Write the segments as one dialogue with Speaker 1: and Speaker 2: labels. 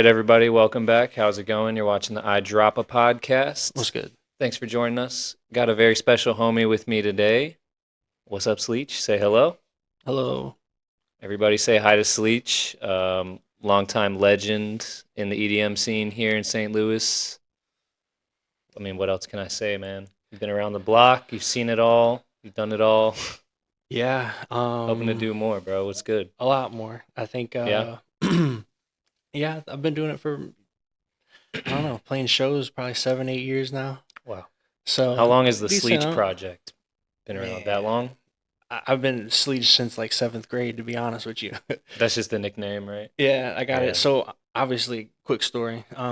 Speaker 1: right, everybody, welcome back. How's it going? You're watching the iDROPPA podcast.
Speaker 2: What's good?
Speaker 1: Thanks for joining us. Got a very special homie with me today. What's up, SLEACH? Say hello.
Speaker 2: Hello.
Speaker 1: Everybody say hi to SLEACH. Longtime legend in the EDM scene here in St. Louis. I mean, what else can I say, man? You've been around the block. You've seen it all. You've done it all.
Speaker 2: Yeah.
Speaker 1: Hoping to do more, bro. What's good?
Speaker 2: A lot more. I think.
Speaker 1: Yeah?
Speaker 2: Yeah. I've been doing it for I don't know, playing shows probably 7, 8 years now.
Speaker 1: Wow.
Speaker 2: So
Speaker 1: How long has the
Speaker 2: decent,
Speaker 1: SLEACH
Speaker 2: huh?
Speaker 1: project been around? That long?
Speaker 2: I've been SLEACH since like 7th grade, to be honest with you.
Speaker 1: That's just the nickname, right?
Speaker 2: Yeah, I got
Speaker 1: Yeah.
Speaker 2: it. So obviously, quick story. Back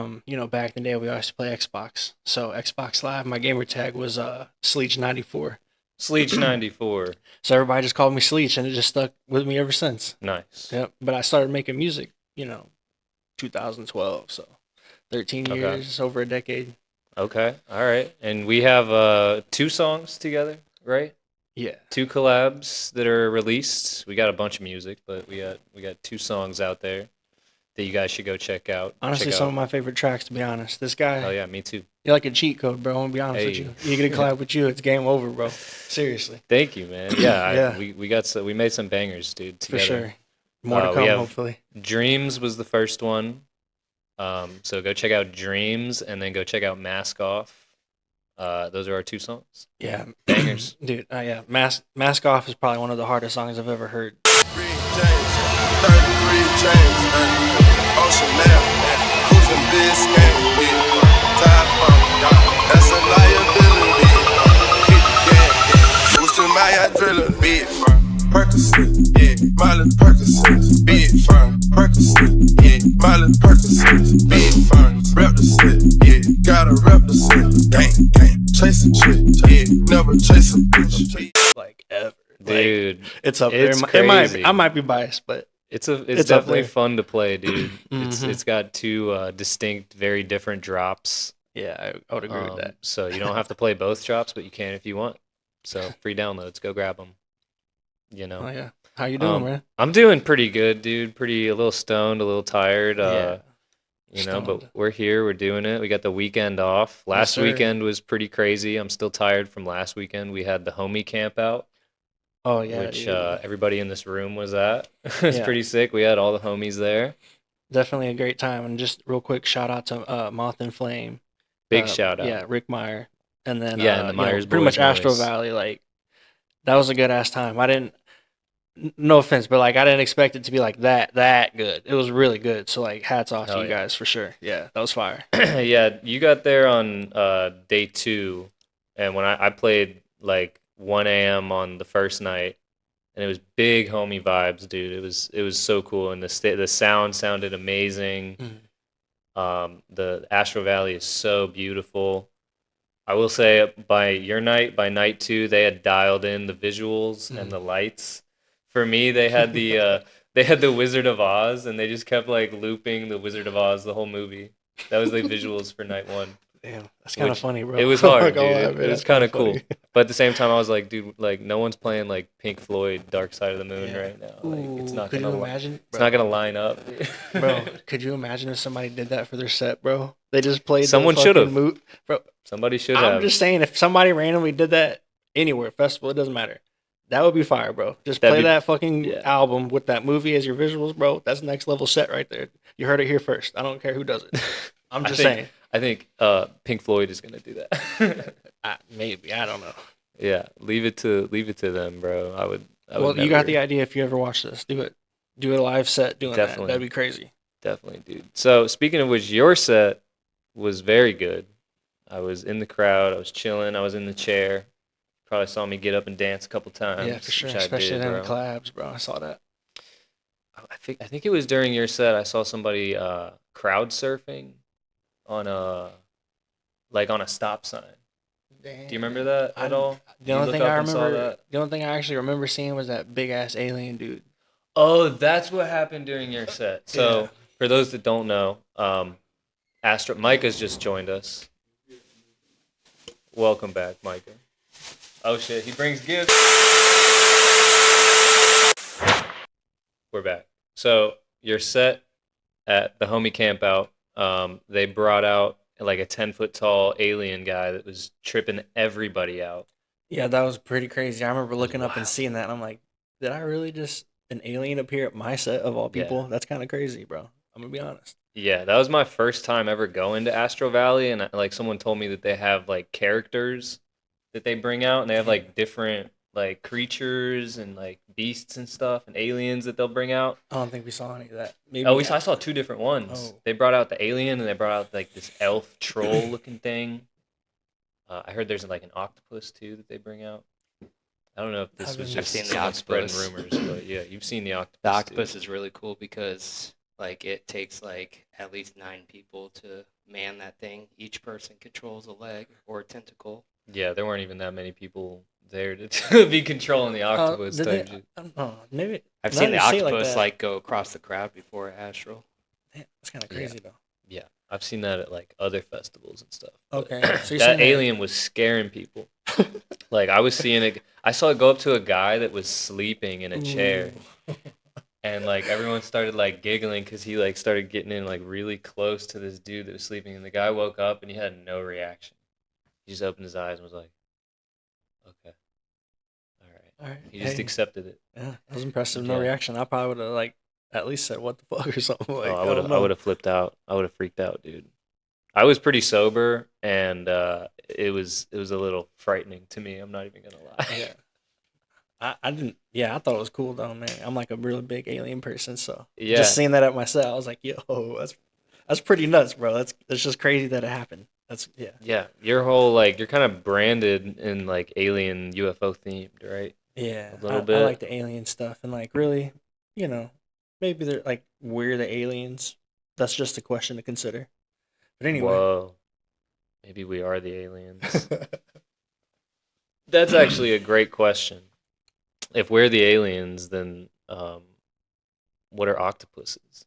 Speaker 2: in the day we always play Xbox. So Xbox Live, my gamer tag was SLEACH 94.
Speaker 1: SLEACH 94.
Speaker 2: So everybody just called me SLEACH, and it just stuck with me ever since.
Speaker 1: Nice.
Speaker 2: Yep. But I started making music, 2012. So 13
Speaker 1: Okay.
Speaker 2: years, over a decade.
Speaker 1: Okay. All right. And we have 2 songs together, right?
Speaker 2: Yeah.
Speaker 1: 2 collabs that are released. We got a bunch of music, but we got 2 songs out there that you guys should go check out.
Speaker 2: Honestly, some of my favorite tracks, to be honest. This guy,
Speaker 1: Oh yeah, me too.
Speaker 2: you're like a cheat code, bro. I'm gonna be honest with you. You get a collab with you, it's game over, bro. Seriously.
Speaker 1: Thank you, man. Yeah,
Speaker 2: Yeah.
Speaker 1: we made some bangers, dude,
Speaker 2: For
Speaker 1: together.
Speaker 2: sure. More to
Speaker 1: we
Speaker 2: come,
Speaker 1: have-
Speaker 2: hopefully.
Speaker 1: Dreams was the first one. So go check out Dreams and then go check out Mask Off. Those are our 2 songs.
Speaker 2: Yeah.
Speaker 1: Bangers.
Speaker 2: Dude, yeah. Mask Off is probably one of the hardest songs I've ever heard.
Speaker 3: Percocet, yeah, Miley Percocet, big firm. Percocet, yeah, Miley Percocet, big firm. Represent, yeah, gotta represent. Gang, chase a chick, yeah, never chase a bitch.
Speaker 2: Like, ever.
Speaker 1: Dude,
Speaker 2: It's up
Speaker 1: it's
Speaker 2: there.
Speaker 1: crazy.
Speaker 2: I might be biased, but
Speaker 1: it's
Speaker 2: up
Speaker 1: definitely
Speaker 2: there.
Speaker 1: fun to play, dude.
Speaker 2: Mhm.
Speaker 1: It's got 2 distinct, very different drops.
Speaker 2: yeah, I would agree with that.
Speaker 1: So you don't have to play both drops, but you can if you want. So free downloads, go grab them.
Speaker 2: Oh, yeah. How you doing, man?
Speaker 1: I'm doing pretty good, dude. A little stoned, a little tired.
Speaker 2: Yeah.
Speaker 1: But
Speaker 2: Stoned.
Speaker 1: we're here. We're doing it. We got the weekend off. Last
Speaker 2: sir.
Speaker 1: weekend was pretty crazy. I'm still tired from last weekend. We had the homie camp out,
Speaker 2: Oh, yeah.
Speaker 1: which
Speaker 2: dude.
Speaker 1: everybody in this room was at. It was
Speaker 2: Yeah.
Speaker 1: pretty sick. We had all the homies there.
Speaker 2: Definitely a great time. And just real quick, shout out to Moth and Flame.
Speaker 1: Big shout out.
Speaker 2: Yeah, Rick Meyer. And then,
Speaker 1: Yeah, and the Myers
Speaker 2: pretty
Speaker 1: Boys
Speaker 2: much Astro
Speaker 1: noise.
Speaker 2: Valley. Like, that was a good ass time. No offense, but like, I didn't expect it to be like that good. It was really good. So, like, hats off
Speaker 1: Hell
Speaker 2: to you
Speaker 1: yeah.
Speaker 2: guys for sure. Yeah, that was fire.
Speaker 1: Yeah, you got there on day 2, and when I played like 1 a.m. on the first night, and it was big homie vibes, dude. It was so cool, and the sound sounded amazing. The Astro Valley is so beautiful. I will say by night 2, they had dialed in the visuals and the lights. For me, they had the Wizard of Oz, and they just kept like looping the Wizard of Oz the whole movie. That was like visuals for night 1.
Speaker 2: Damn, that's kind of
Speaker 1: Which-
Speaker 2: funny, bro.
Speaker 1: It was hard,
Speaker 2: Like,
Speaker 1: dude.
Speaker 2: oh, yeah,
Speaker 1: It
Speaker 2: man,
Speaker 1: was
Speaker 2: that's
Speaker 1: kind of
Speaker 2: kinda
Speaker 1: cool.
Speaker 2: funny.
Speaker 1: But at the same time, I was like, dude, like no one's playing like Pink Floyd, Dark Side of the Moon
Speaker 2: Yeah.
Speaker 1: right now. Like it's
Speaker 2: Ooh,
Speaker 1: not
Speaker 2: could
Speaker 1: gonna
Speaker 2: you imagine?
Speaker 1: it's not gonna line up,
Speaker 2: Bro, could you imagine if somebody did that for their set, bro? They just played.
Speaker 1: Someone
Speaker 2: the
Speaker 1: should've.
Speaker 2: fucking bro.
Speaker 1: Somebody should
Speaker 2: I'm
Speaker 1: have.
Speaker 2: just saying, if somebody randomly did that anywhere, festival, it doesn't matter. That would be fire, bro. Just
Speaker 1: That'd
Speaker 2: play
Speaker 1: be-
Speaker 2: that fucking
Speaker 1: yeah.
Speaker 2: album with that movie as your visuals, bro. That's next level set right there. You heard it here first. I don't care who does it. I'm just saying.
Speaker 1: I think Pink Floyd is gonna do that.
Speaker 2: Maybe, I don't know.
Speaker 1: Yeah, leave it to them, bro. I would
Speaker 2: Well, you got the idea. If you ever watch this, do it. Do a live set doing
Speaker 1: Definitely.
Speaker 2: that. That'd be crazy.
Speaker 1: Definitely, dude. So speaking of which, your set was very good. I was in the crowd. I was chilling. I was in the chair. Probably saw me get up and dance a couple times.
Speaker 2: Yeah, for sure.
Speaker 1: which I
Speaker 2: Especially
Speaker 1: did,
Speaker 2: in the
Speaker 1: bro.
Speaker 2: collabs, bro. I saw that.
Speaker 1: I think it was during your set. I saw somebody crowd surfing on a stop sign. Do you remember that at all?
Speaker 2: The only
Speaker 1: look
Speaker 2: thing
Speaker 1: up
Speaker 2: I
Speaker 1: and saw
Speaker 2: remember,
Speaker 1: that?
Speaker 2: the only thing I actually remember seeing was that big ass alien dude.
Speaker 1: Oh, that's what happened during your set. So
Speaker 2: Yeah.
Speaker 1: for those that don't know, Micah's just joined us. Welcome back, Micah. Oh shit, he brings gifts. We're back. So your set at the homie camp out, they brought out like a 10-foot tall alien guy that was tripping everybody out.
Speaker 2: Yeah, that was pretty crazy. I remember
Speaker 1: That was
Speaker 2: looking up and
Speaker 1: wild.
Speaker 2: seeing that, and I'm like, did I really just an alien appear at my set of all
Speaker 1: Yeah.
Speaker 2: people? That's kind of crazy, bro. I'm gonna be honest.
Speaker 1: Yeah, that was my first time ever going to Astro Valley, and like someone told me that they have like characters that they bring out, and they have like different like creatures and like beasts and stuff and aliens that they'll bring out.
Speaker 2: I don't think we saw any of that.
Speaker 1: Oh,
Speaker 2: Maybe.
Speaker 1: I saw two different ones.
Speaker 2: Oh,
Speaker 1: They brought out the alien and they brought out like this elf troll looking thing. I heard there's like an octopus too that they bring out. I don't know if this was
Speaker 2: I've
Speaker 1: just
Speaker 4: seen the
Speaker 1: someone spreading
Speaker 4: octopus.
Speaker 1: rumors, but yeah, you've seen the octopus.
Speaker 4: The
Speaker 1: too.
Speaker 4: octopus is really cool because like it takes like at least 9 people to man that thing. Each person controls a leg or a tentacle.
Speaker 1: Yeah, there weren't even that many people there to be controlling the octopus
Speaker 2: did
Speaker 1: type
Speaker 2: they?
Speaker 1: shit.
Speaker 2: I don't know. Maybe
Speaker 4: I've
Speaker 2: now
Speaker 4: seen the
Speaker 2: that you say it
Speaker 4: octopus
Speaker 2: that,
Speaker 4: like go across the crowd before Astral.
Speaker 2: damn, that's kind of
Speaker 1: Yeah.
Speaker 2: crazy though.
Speaker 1: Yeah, I've seen that at like other festivals and stuff. but
Speaker 2: Okay, so you're saying
Speaker 1: that
Speaker 2: that-
Speaker 1: alien was scaring people. Like I was seeing it. I saw it go up to a guy that was sleeping in a chair, and like everyone started like giggling because he like started getting in like really close to this dude that was sleeping, and the guy woke up and he had no reaction. He just opened his eyes and was like, "Okay, all right."
Speaker 2: All right.
Speaker 1: He just
Speaker 2: Hey,
Speaker 1: accepted it.
Speaker 2: yeah, that was impressive. No
Speaker 1: Yeah.
Speaker 2: reaction. I probably would have like at least said what the fuck or something. Like,
Speaker 1: Oh,
Speaker 2: I don't
Speaker 1: I
Speaker 2: know.
Speaker 1: would have flipped out. I would have freaked out, dude. I was pretty sober, and it was a little frightening to me. I'm not even gonna lie.
Speaker 2: Yeah. I didn't. Yeah, I thought it was cool though, man. I'm like a really big alien person, so
Speaker 1: Yeah.
Speaker 2: just seeing that at my set, I was like, yo, that's pretty nuts, bro. That's just crazy that it happened. That's yeah.
Speaker 1: Yeah, your whole like you're kind of branded in like alien UFO themed, right?
Speaker 2: Yeah,
Speaker 1: A little
Speaker 2: I
Speaker 1: bit.
Speaker 2: like the alien stuff, and like really, maybe they're like we're the aliens. That's just a question to consider. But anyway,
Speaker 1: Whoa, maybe we are the aliens. That's actually a great question. If we're the aliens, then what are octopuses?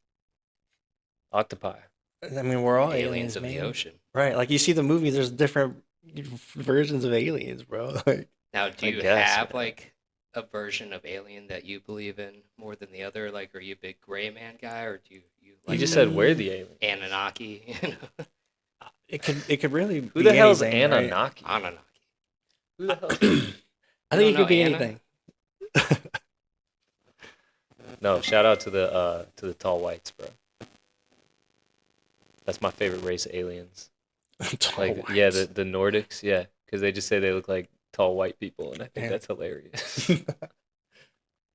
Speaker 1: Octopi.
Speaker 2: I mean, we're all
Speaker 4: Aliens of
Speaker 2: man.
Speaker 4: the ocean.
Speaker 2: Right? Like you see the movie, there's different versions of aliens, bro. Like,
Speaker 4: Now, do
Speaker 1: I
Speaker 4: you
Speaker 1: guess,
Speaker 4: have
Speaker 1: man.
Speaker 4: like a version of alien that you believe in more than the other? Like, are you a big gray man guy, or do you
Speaker 1: You
Speaker 4: like
Speaker 1: just said we're the aliens.
Speaker 4: Anunnaki?
Speaker 2: it could really
Speaker 1: Who
Speaker 2: be
Speaker 1: the hell's
Speaker 2: anything, right?
Speaker 1: Anunnaki?
Speaker 4: Anunnaki.
Speaker 1: Who the hell?
Speaker 2: I think it
Speaker 4: don't
Speaker 2: could be
Speaker 4: know, Anna?
Speaker 2: anything.
Speaker 1: No, shout out to the tall whites, bro. That's my favorite race of aliens.
Speaker 2: Tall
Speaker 1: Like, yeah,
Speaker 2: whites.
Speaker 1: the Nordics, yeah, because they just say they look like tall white people, and I think
Speaker 2: Yeah.
Speaker 1: that's hilarious.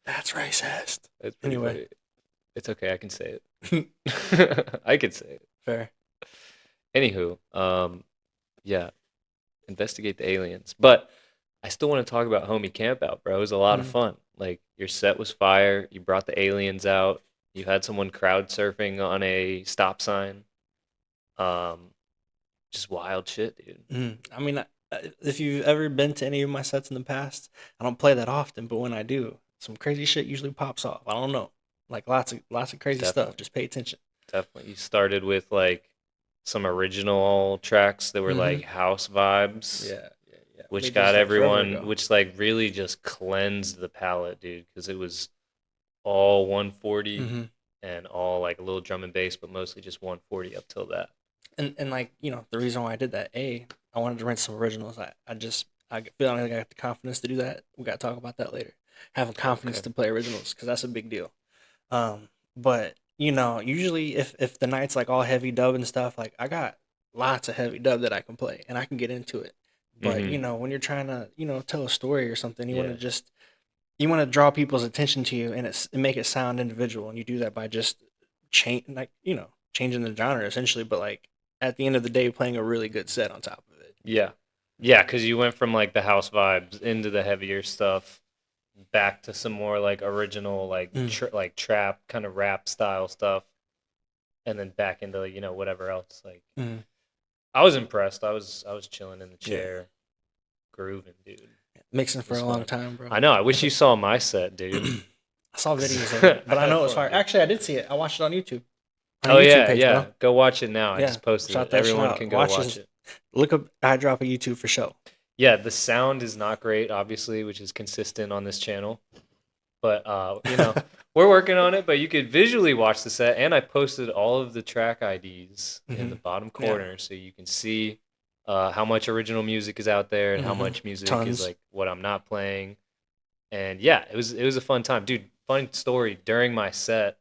Speaker 2: That's racist.
Speaker 1: That's pretty
Speaker 2: Anyway.
Speaker 1: funny. It's okay, I can say it. I can say it.
Speaker 2: Fair.
Speaker 1: Anywho, yeah, investigate the aliens. But I still want to talk about Homie Campout, bro. It was a lot of
Speaker 2: Mhm.
Speaker 1: fun. Like your set was fire. You brought the aliens out. You had someone crowd surfing on a stop sign. Just wild shit, dude.
Speaker 2: I mean, if you've ever been to any of my sets in the past, I don't play that often, but when I do, some crazy shit usually pops off. I don't know, like lots of crazy stuff.
Speaker 1: Definitely.
Speaker 2: Just pay attention.
Speaker 1: Definitely. You started with like some original tracks that were
Speaker 2: Mhm.
Speaker 1: like house vibes.
Speaker 2: Yeah.
Speaker 1: Which
Speaker 2: Maybe
Speaker 1: got
Speaker 2: just, like, forever
Speaker 1: everyone,
Speaker 2: ago.
Speaker 1: which like really just cleansed the palette, dude, because it was all 140
Speaker 2: Mhm.
Speaker 1: and all like a little drum and bass, but mostly just 140 up till that.
Speaker 2: And like the reason why I did that, I wanted to rent some originals. I feel like I got the confidence to do that. We got to talk about that later. Having confidence
Speaker 1: Okay.
Speaker 2: to play originals because that's a big deal. But usually if the night's like all heavy dub and stuff, like I got lots of heavy dub that I can play and I can get into it. But
Speaker 1: Mhm.
Speaker 2: when you're trying to tell a story or something, you want
Speaker 1: Yeah.
Speaker 2: to just draw people's attention to you and make it sound individual, and you do that by just changing the genre essentially. But like at the end of the day, playing a really good set on top of it.
Speaker 1: Yeah. Yeah, because you went from like the house vibes into the heavier stuff, back to some more like original, like like trap kind of rap style stuff, and then back into whatever else. Like
Speaker 2: Mhm.
Speaker 1: I was impressed. I was chilling in the
Speaker 2: Yeah.
Speaker 1: chair, grooving, dude.
Speaker 2: Mixing for
Speaker 1: It's
Speaker 2: a long
Speaker 1: fun.
Speaker 2: time, bro.
Speaker 1: I know. I wish you saw my set, dude.
Speaker 2: I saw videos of it, but I know it was fire.
Speaker 1: Fun, dude.
Speaker 2: Actually, I did see it. I watched it on YouTube. On
Speaker 1: Oh
Speaker 2: YouTube
Speaker 1: yeah,
Speaker 2: page,
Speaker 1: yeah.
Speaker 2: bro.
Speaker 1: Go watch it now. I
Speaker 2: Yeah,
Speaker 1: just posted
Speaker 2: shout
Speaker 1: it.
Speaker 2: that shit
Speaker 1: Everyone
Speaker 2: out.
Speaker 1: can go
Speaker 2: Watch
Speaker 1: watch
Speaker 2: this.
Speaker 1: it.
Speaker 2: Look up iDROPPA YouTube for show.
Speaker 1: Yeah, the sound is not great, obviously, which is consistent on this channel. But we're working on it. But you could visually watch the set, and I posted all of the track IDs in the bottom corner, so you can see how much original music is out there and how much music is
Speaker 2: Tons.
Speaker 1: like what I'm not playing. And yeah, it was a fun time, dude. Fun story. During my set,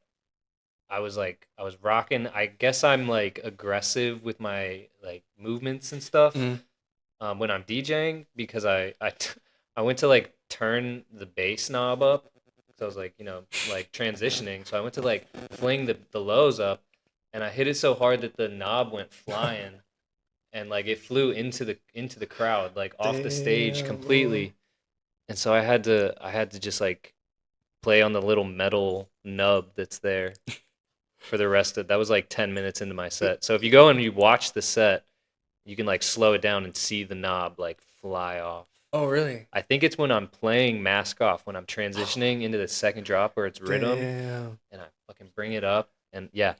Speaker 1: I was rocking. I guess I'm like aggressive with my like movements and stuff when I'm DJing because I went to like turn the bass knob up because I was like like transitioning. So I went to like fling the lows up, and I hit it so hard that the knob went flying, and like it flew into the crowd like off the stage
Speaker 2: Damn,
Speaker 1: completely. And so I had to just like play on the little metal nub that's there for the rest of that was like 10 minutes into my set. So if you go and you watch the set, you can like slow it down and see the knob like fly off.
Speaker 2: Oh, really?
Speaker 1: I think it's when I'm playing Mask Off, when I'm transitioning into the second drop where it's rhythm,
Speaker 2: Damn.
Speaker 1: and I fucking bring it up, and yeah.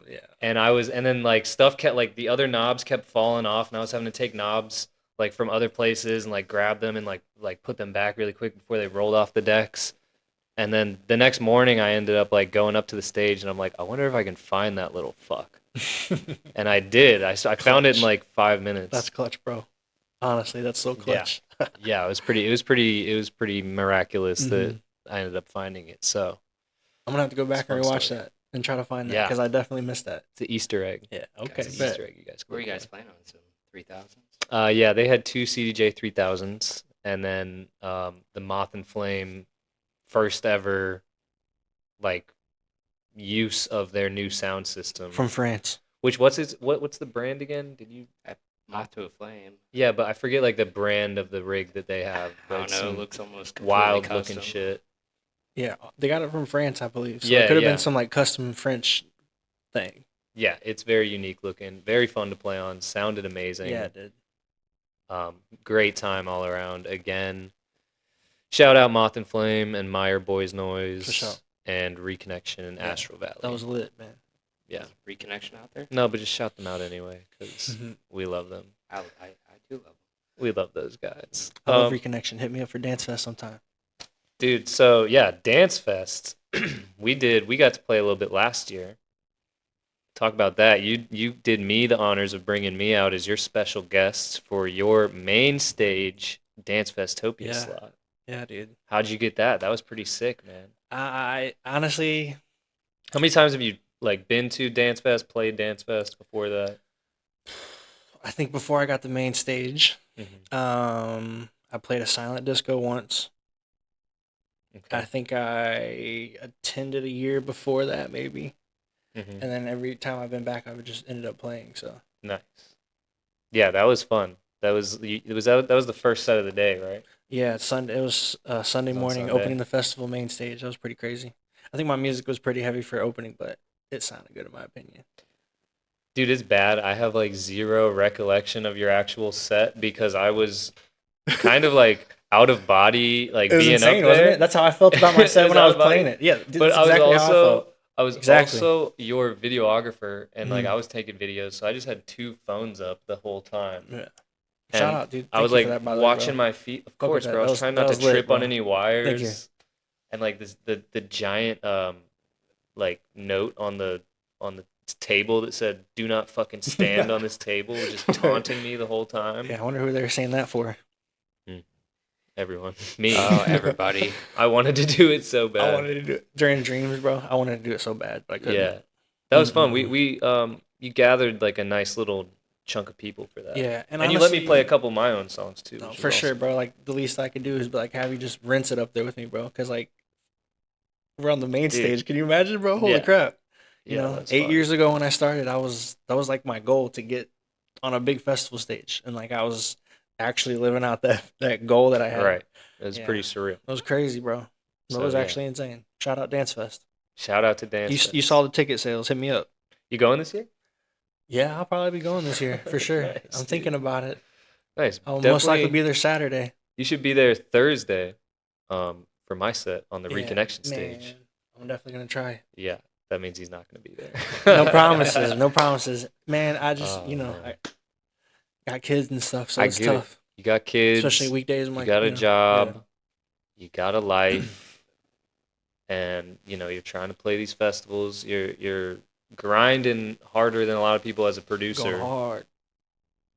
Speaker 2: Yeah.
Speaker 1: And then like stuff kept like the other knobs kept falling off, and I was having to take knobs like from other places and like grab them and like put them back really quick before they rolled off the decks. And then the next morning, I ended up like going up to the stage, and I'm like, I wonder if I can find that little fuck. And I did. I found it in like 5 minutes.
Speaker 2: That's clutch, bro. Honestly, that's so clutch.
Speaker 1: Yeah, it was pretty miraculous that I ended up finding it. So
Speaker 2: I'm gonna have to go back
Speaker 1: a
Speaker 2: and
Speaker 1: fun
Speaker 2: rewatch
Speaker 1: story.
Speaker 2: that and try to find that
Speaker 1: Yeah.
Speaker 2: because I definitely missed that.
Speaker 1: it's an Easter egg.
Speaker 2: Yeah. Okay.
Speaker 1: It's an
Speaker 2: Bet.
Speaker 1: Easter egg, you guys.
Speaker 4: Where are you guys playing on? Some 3000s?
Speaker 1: Yeah, they had two CDJ 3000s, and then the Moth and Flame first ever like use of their new sound system.
Speaker 2: From France.
Speaker 1: Which what's the brand again? Did you?
Speaker 4: Moth to a Flame.
Speaker 1: Yeah, but I forget like the brand of the rig that they have.
Speaker 4: I don't
Speaker 1: Like,
Speaker 4: know.
Speaker 1: some
Speaker 4: It looks almost completely
Speaker 1: wild
Speaker 4: custom.
Speaker 1: looking shit.
Speaker 2: Yeah, they got it from France, I believe. So
Speaker 1: Yeah,
Speaker 2: it could have
Speaker 1: yeah.
Speaker 2: been some like custom French thing.
Speaker 1: Yeah, it's very unique looking, very fun to play on. Sounded amazing.
Speaker 2: Yeah, it did.
Speaker 1: Great time all around. Again, shout out Moth and Flame and Meyer Boys Noise
Speaker 2: For sure.
Speaker 1: and Reconnection and
Speaker 2: Yeah,
Speaker 1: Astral Valley.
Speaker 2: That was lit, man.
Speaker 1: Yeah.
Speaker 4: Reconnection out there?
Speaker 1: No, but just shout them out anyway because
Speaker 2: Mhm.
Speaker 1: we love them.
Speaker 4: I do love them.
Speaker 1: We love those guys.
Speaker 2: I love Reconnection. Hit me up for Dance Fest sometime.
Speaker 1: Dude, so yeah, Dance Fest. we got to play a little bit last year. Talk about that. You did me the honors of bringing me out as your special guest for your main stage Dance Festopia
Speaker 2: Yeah.
Speaker 1: slot.
Speaker 2: Yeah, dude.
Speaker 1: How'd you get that? That was pretty sick, man.
Speaker 2: I honestly,
Speaker 1: How many times have you like been to Dance Fest, played Dance Fest before that?
Speaker 2: I think before I got the main stage,
Speaker 1: Mm-hmm.
Speaker 2: I played a silent disco once.
Speaker 1: Okay.
Speaker 2: I think I attended a year before that, maybe.
Speaker 1: Mm-hmm.
Speaker 2: And then every time I've been back, I've just ended up playing. So
Speaker 1: Nice. Yeah, that was fun. That was the first set of the day, right?
Speaker 2: yeah, it's Sunday. It was Sunday
Speaker 1: It was on
Speaker 2: morning,
Speaker 1: Sunday.
Speaker 2: opening the festival main stage. That was pretty crazy. I think my music was pretty heavy for opening, but it sounded good in my opinion.
Speaker 1: Dude, it's bad. I have like zero recollection of your actual set because I was kind of like out of body, like
Speaker 2: It was
Speaker 1: being
Speaker 2: insane,
Speaker 1: up
Speaker 2: wasn't
Speaker 1: there.
Speaker 2: it? That's how I felt about my
Speaker 1: It
Speaker 2: set
Speaker 1: was
Speaker 2: when I
Speaker 1: out
Speaker 2: was
Speaker 1: of body.
Speaker 2: playing it. Yeah, dude,
Speaker 1: But
Speaker 2: that's exactly how I felt.
Speaker 1: I was
Speaker 2: Exactly.
Speaker 1: also your videographer, and like
Speaker 2: Mhm.
Speaker 1: I was taking videos, so I just had two phones up the whole time.
Speaker 2: Yeah.
Speaker 1: And
Speaker 2: Shout out, dude.
Speaker 1: I
Speaker 2: Thank
Speaker 1: was
Speaker 2: you
Speaker 1: like
Speaker 2: for that, by the way,
Speaker 1: watching
Speaker 2: bro.
Speaker 1: my feet. Of
Speaker 2: Fuck with
Speaker 1: course,
Speaker 2: that.
Speaker 1: bro. I
Speaker 2: That
Speaker 1: was
Speaker 2: was-
Speaker 1: trying
Speaker 2: that
Speaker 1: not to
Speaker 2: was lit,
Speaker 1: trip on
Speaker 2: bro.
Speaker 1: any
Speaker 2: Thank
Speaker 1: wires. And like the giant like note on the table that said "Do not fucking stand on this table," was just taunting me the whole time.
Speaker 2: Yeah, I wonder who they were saying that for.
Speaker 1: Everyone, me.
Speaker 4: Oh, everybody.
Speaker 1: I wanted to do it so bad.
Speaker 2: I wanted to do it during dreams, bro. I wanted to do it so bad, but I couldn't.
Speaker 1: Yeah, that was fun.
Speaker 2: Mhm.
Speaker 1: We you gathered like a nice little chunk of people for that.
Speaker 2: Yeah,
Speaker 1: and
Speaker 2: honestly,
Speaker 1: you let me play a couple of my own songs too.
Speaker 2: No,
Speaker 1: which
Speaker 2: for
Speaker 1: was
Speaker 2: sure,
Speaker 1: awesome.
Speaker 2: bro. Like the least I could do is like have you just rinse it up there with me, bro. Because like we're on the main
Speaker 1: Dude.
Speaker 2: stage. Can you imagine, bro? Holy
Speaker 1: Yeah.
Speaker 2: crap! You
Speaker 1: Yeah,
Speaker 2: know,
Speaker 1: that's
Speaker 2: 8
Speaker 1: fun.
Speaker 2: years ago when I started, that was like my goal to get on a big festival stage, and like I was actually living out that goal that I had.
Speaker 1: Right, it was
Speaker 2: Yeah.
Speaker 1: pretty surreal.
Speaker 2: It was crazy, bro. It
Speaker 1: So,
Speaker 2: was
Speaker 1: yeah.
Speaker 2: actually insane. Shout out Dance Fest.
Speaker 1: Shout out to Dance.
Speaker 2: You saw the ticket sales. Hit me up.
Speaker 1: You going this year?
Speaker 2: Yeah, I'll probably be going this year for sure.
Speaker 1: Nice,
Speaker 2: I'm
Speaker 1: dude.
Speaker 2: thinking about it.
Speaker 1: Nice.
Speaker 2: I'll most likely
Speaker 1: Definitely-
Speaker 2: be there Saturday.
Speaker 1: You should be there Thursday, for my set on the
Speaker 2: Yeah,
Speaker 1: Reconnection stage.
Speaker 2: man, I'm definitely gonna try.
Speaker 1: Yeah, that means he's not going to be there.
Speaker 2: No promises. No promises. Man, I just
Speaker 1: Oh,
Speaker 2: man.
Speaker 1: man.
Speaker 2: I got kids and stuff, so
Speaker 1: I
Speaker 2: it's
Speaker 1: get it.
Speaker 2: tough.
Speaker 1: You got kids.
Speaker 2: Especially weekdays. I'm
Speaker 1: You
Speaker 2: like,
Speaker 1: got a
Speaker 2: know,
Speaker 1: job.
Speaker 2: yeah.
Speaker 1: You got a life. and you're trying to play these festivals. You're grinding harder than a lot of people as a
Speaker 2: Going
Speaker 1: producer.
Speaker 2: hard.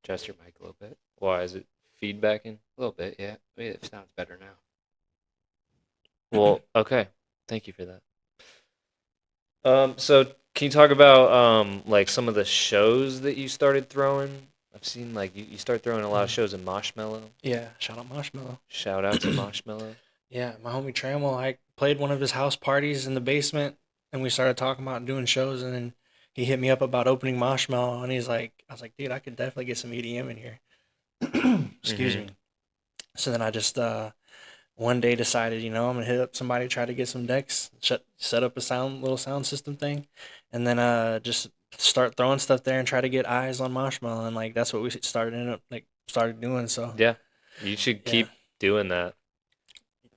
Speaker 4: Adjust your mic a little bit.
Speaker 1: Why is it feedbacking?
Speaker 4: A little bit, yeah. Maybe it sounds better now.
Speaker 1: Well, okay. Thank you for that. So can you talk about like some of the shows that you started throwing? I've seen like you start throwing a lot of shows in Marshmallow.
Speaker 2: Yeah, shout out Marshmallow.
Speaker 1: Shout out to Marshmallow.
Speaker 2: Yeah, my homie Trammell, I played one of his house parties in the basement, and we started talking about doing shows, and then he hit me up about opening Marshmallow, and I was like, dude, I could definitely get some EDM in here. Excuse me. So then I just one day decided, I'm gonna hit up somebody, try to get some decks, set up a little sound system thing, and then just start throwing stuff there and try to get eyes on Marshmallow, and like that's what we started doing. So
Speaker 1: Yeah, you should keep doing that.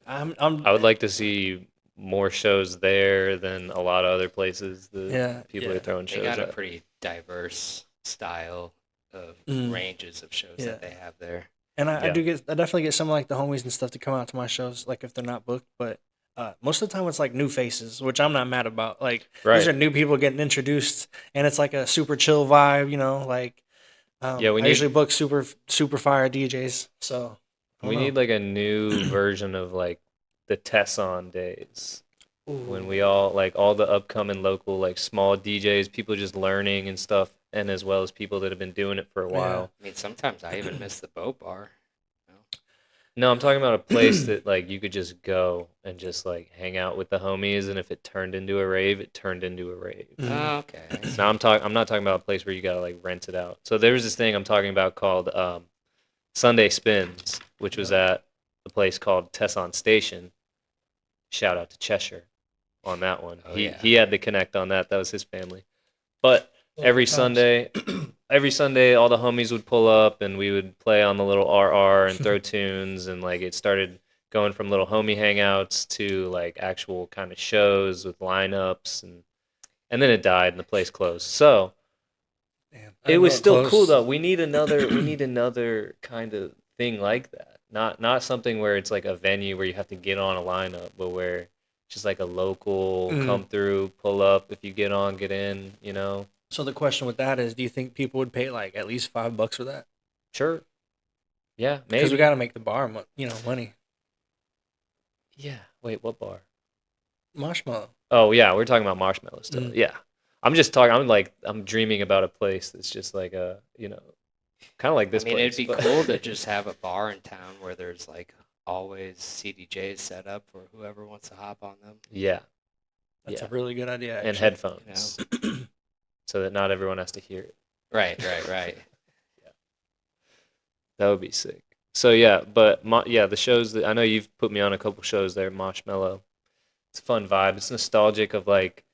Speaker 1: I would like to see more shows there than a lot of other places that people are throwing shows
Speaker 4: They got
Speaker 1: at.
Speaker 4: a pretty diverse style of ranges of shows that they have there.
Speaker 2: And I definitely get some of like the homies and stuff to come out to my shows, like if they're not booked. But most of the time it's like new faces, which I'm not mad about. Like these are new people getting introduced, and it's like a super chill vibe, Like I usually book super fire DJs, so
Speaker 1: we need like a new version of like the Tesson days. When we all like all the upcoming local like small DJs, people just learning and stuff, and as well as people that have been doing it for a while.
Speaker 4: I mean, sometimes I even miss the boat bar.
Speaker 1: No, I'm talking about a place that like you could just go and just like hang out with the homies, and if it turned into a rave, it turned into a rave.
Speaker 4: Oh, okay.
Speaker 1: Now I'm not talking about a place where you gotta like rent it out. So there was this thing I'm talking about called Sunday Spins, which was at a place called Tesson Station. Shout out to Cheshire on that one. He had to connect on that. That was his family. But every Sunday, all the homies would pull up and we would play on the little RR and throw tunes, and like it started going from little homie hangouts to like actual kind of shows with lineups, and then it died and the place closed. So it was still cool though. We need another kind of thing like that. Not something where it's like a venue where you have to get on a lineup, but where it's just like a local come through, pull up. If you get on, get in.
Speaker 2: So the question with that is, do you think people would pay like at least $5 for that?
Speaker 1: Sure. Yeah, maybe.
Speaker 2: Because we got to make the bar, money.
Speaker 1: Yeah. Wait, what bar?
Speaker 2: Marshmallow.
Speaker 1: Oh yeah, we're talking about Marshmallow still. Yeah. I'm just talking. I'm dreaming about a place that's just like a kind of like this place.
Speaker 4: It'd be cool to just have a bar in town where there's like always CDJs set up for whoever wants to hop on them.
Speaker 1: Yeah.
Speaker 2: That's a really good idea, actually.
Speaker 1: And headphones. So that not everyone has to hear it.
Speaker 4: Right.
Speaker 1: Yeah. That would be sick. So yeah, but the shows that I know you've put me on a couple shows there, Marshmallow. It's a fun vibe. It's nostalgic of like,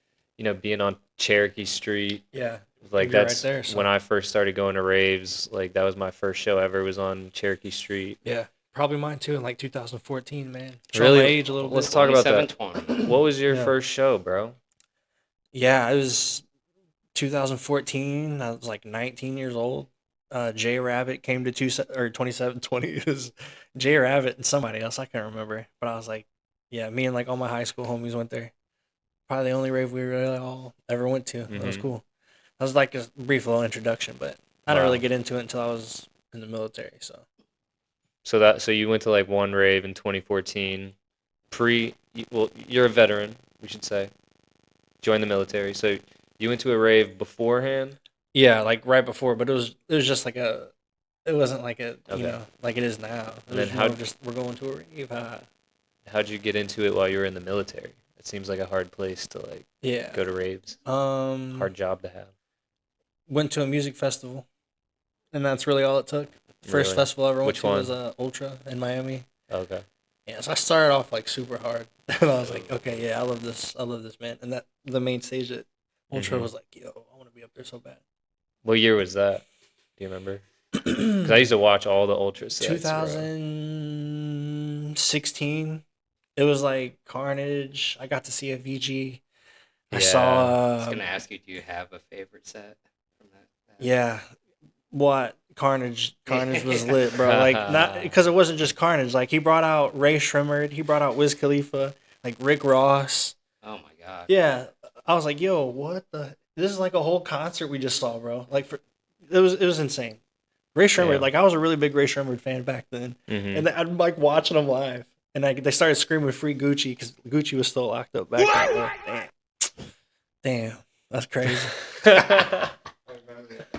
Speaker 1: being on Cherokee Street.
Speaker 2: Yeah.
Speaker 1: Like that's
Speaker 2: right there, so.
Speaker 1: When I first started going to raves. Like that was my first show ever. Was on Cherokee Street.
Speaker 2: Yeah, probably mine too. In like 2014, man.
Speaker 1: Really?
Speaker 2: My age a little bit.
Speaker 1: Let's talk about that.
Speaker 4: 20.
Speaker 1: What was your first show, bro?
Speaker 2: Yeah, it was 2014. I was like 19 years old. Jay Rabbit came to 2720. It was Jay Rabbit and somebody else. I can't remember. But I was like, yeah, me and like all my high school homies went there. Probably the only rave we really all ever went to. That was cool. That was like a brief little introduction, but I didn't really get into it until I was in the military. So
Speaker 1: you went to like one rave in 2014. You're a veteran, we should say. Joined the military. So you went to a rave beforehand?
Speaker 2: Yeah, like right before, but it was just like it wasn't like like it is now.
Speaker 1: And then
Speaker 2: we're going to a rave.
Speaker 1: How'd you get into it while you were in the military? It seems like a hard place to like go to raves. Hard job to have.
Speaker 2: Went to a music festival, and that's really all it took. First festival I ever went to was Ultra in Miami.
Speaker 1: Okay.
Speaker 2: Yeah, so I started off like super hard, and I was like, okay, yeah, I love this, man. And that the main stage at Ultra was like, yo, I want to be up there so bad.
Speaker 1: What year was that? Do you remember? Because I used to watch all the Ultra sets.
Speaker 2: 2016. It was like Carnage. I got to see a VG.
Speaker 1: Yeah.
Speaker 2: I saw.
Speaker 4: I was gonna ask you, do you have a favorite set from that?
Speaker 2: Yeah. What? Carnage was lit, bro. Like, not because it wasn't just Carnage. Like, he brought out Ray Shrimmer, he brought out Wiz Khalifa, like Rick Ross.
Speaker 4: Oh my god.
Speaker 2: Yeah, I was like, yo, what the? This is like a whole concert we just saw, bro. Like, it was insane. Ray Shremmerd,
Speaker 1: Damn.
Speaker 2: like I was a really big Ray Shremmerd fan back then, and I'm like watching him live, and they started screaming "Free Gucci" because Gucci was still locked up back then. Bro. Damn, that's crazy.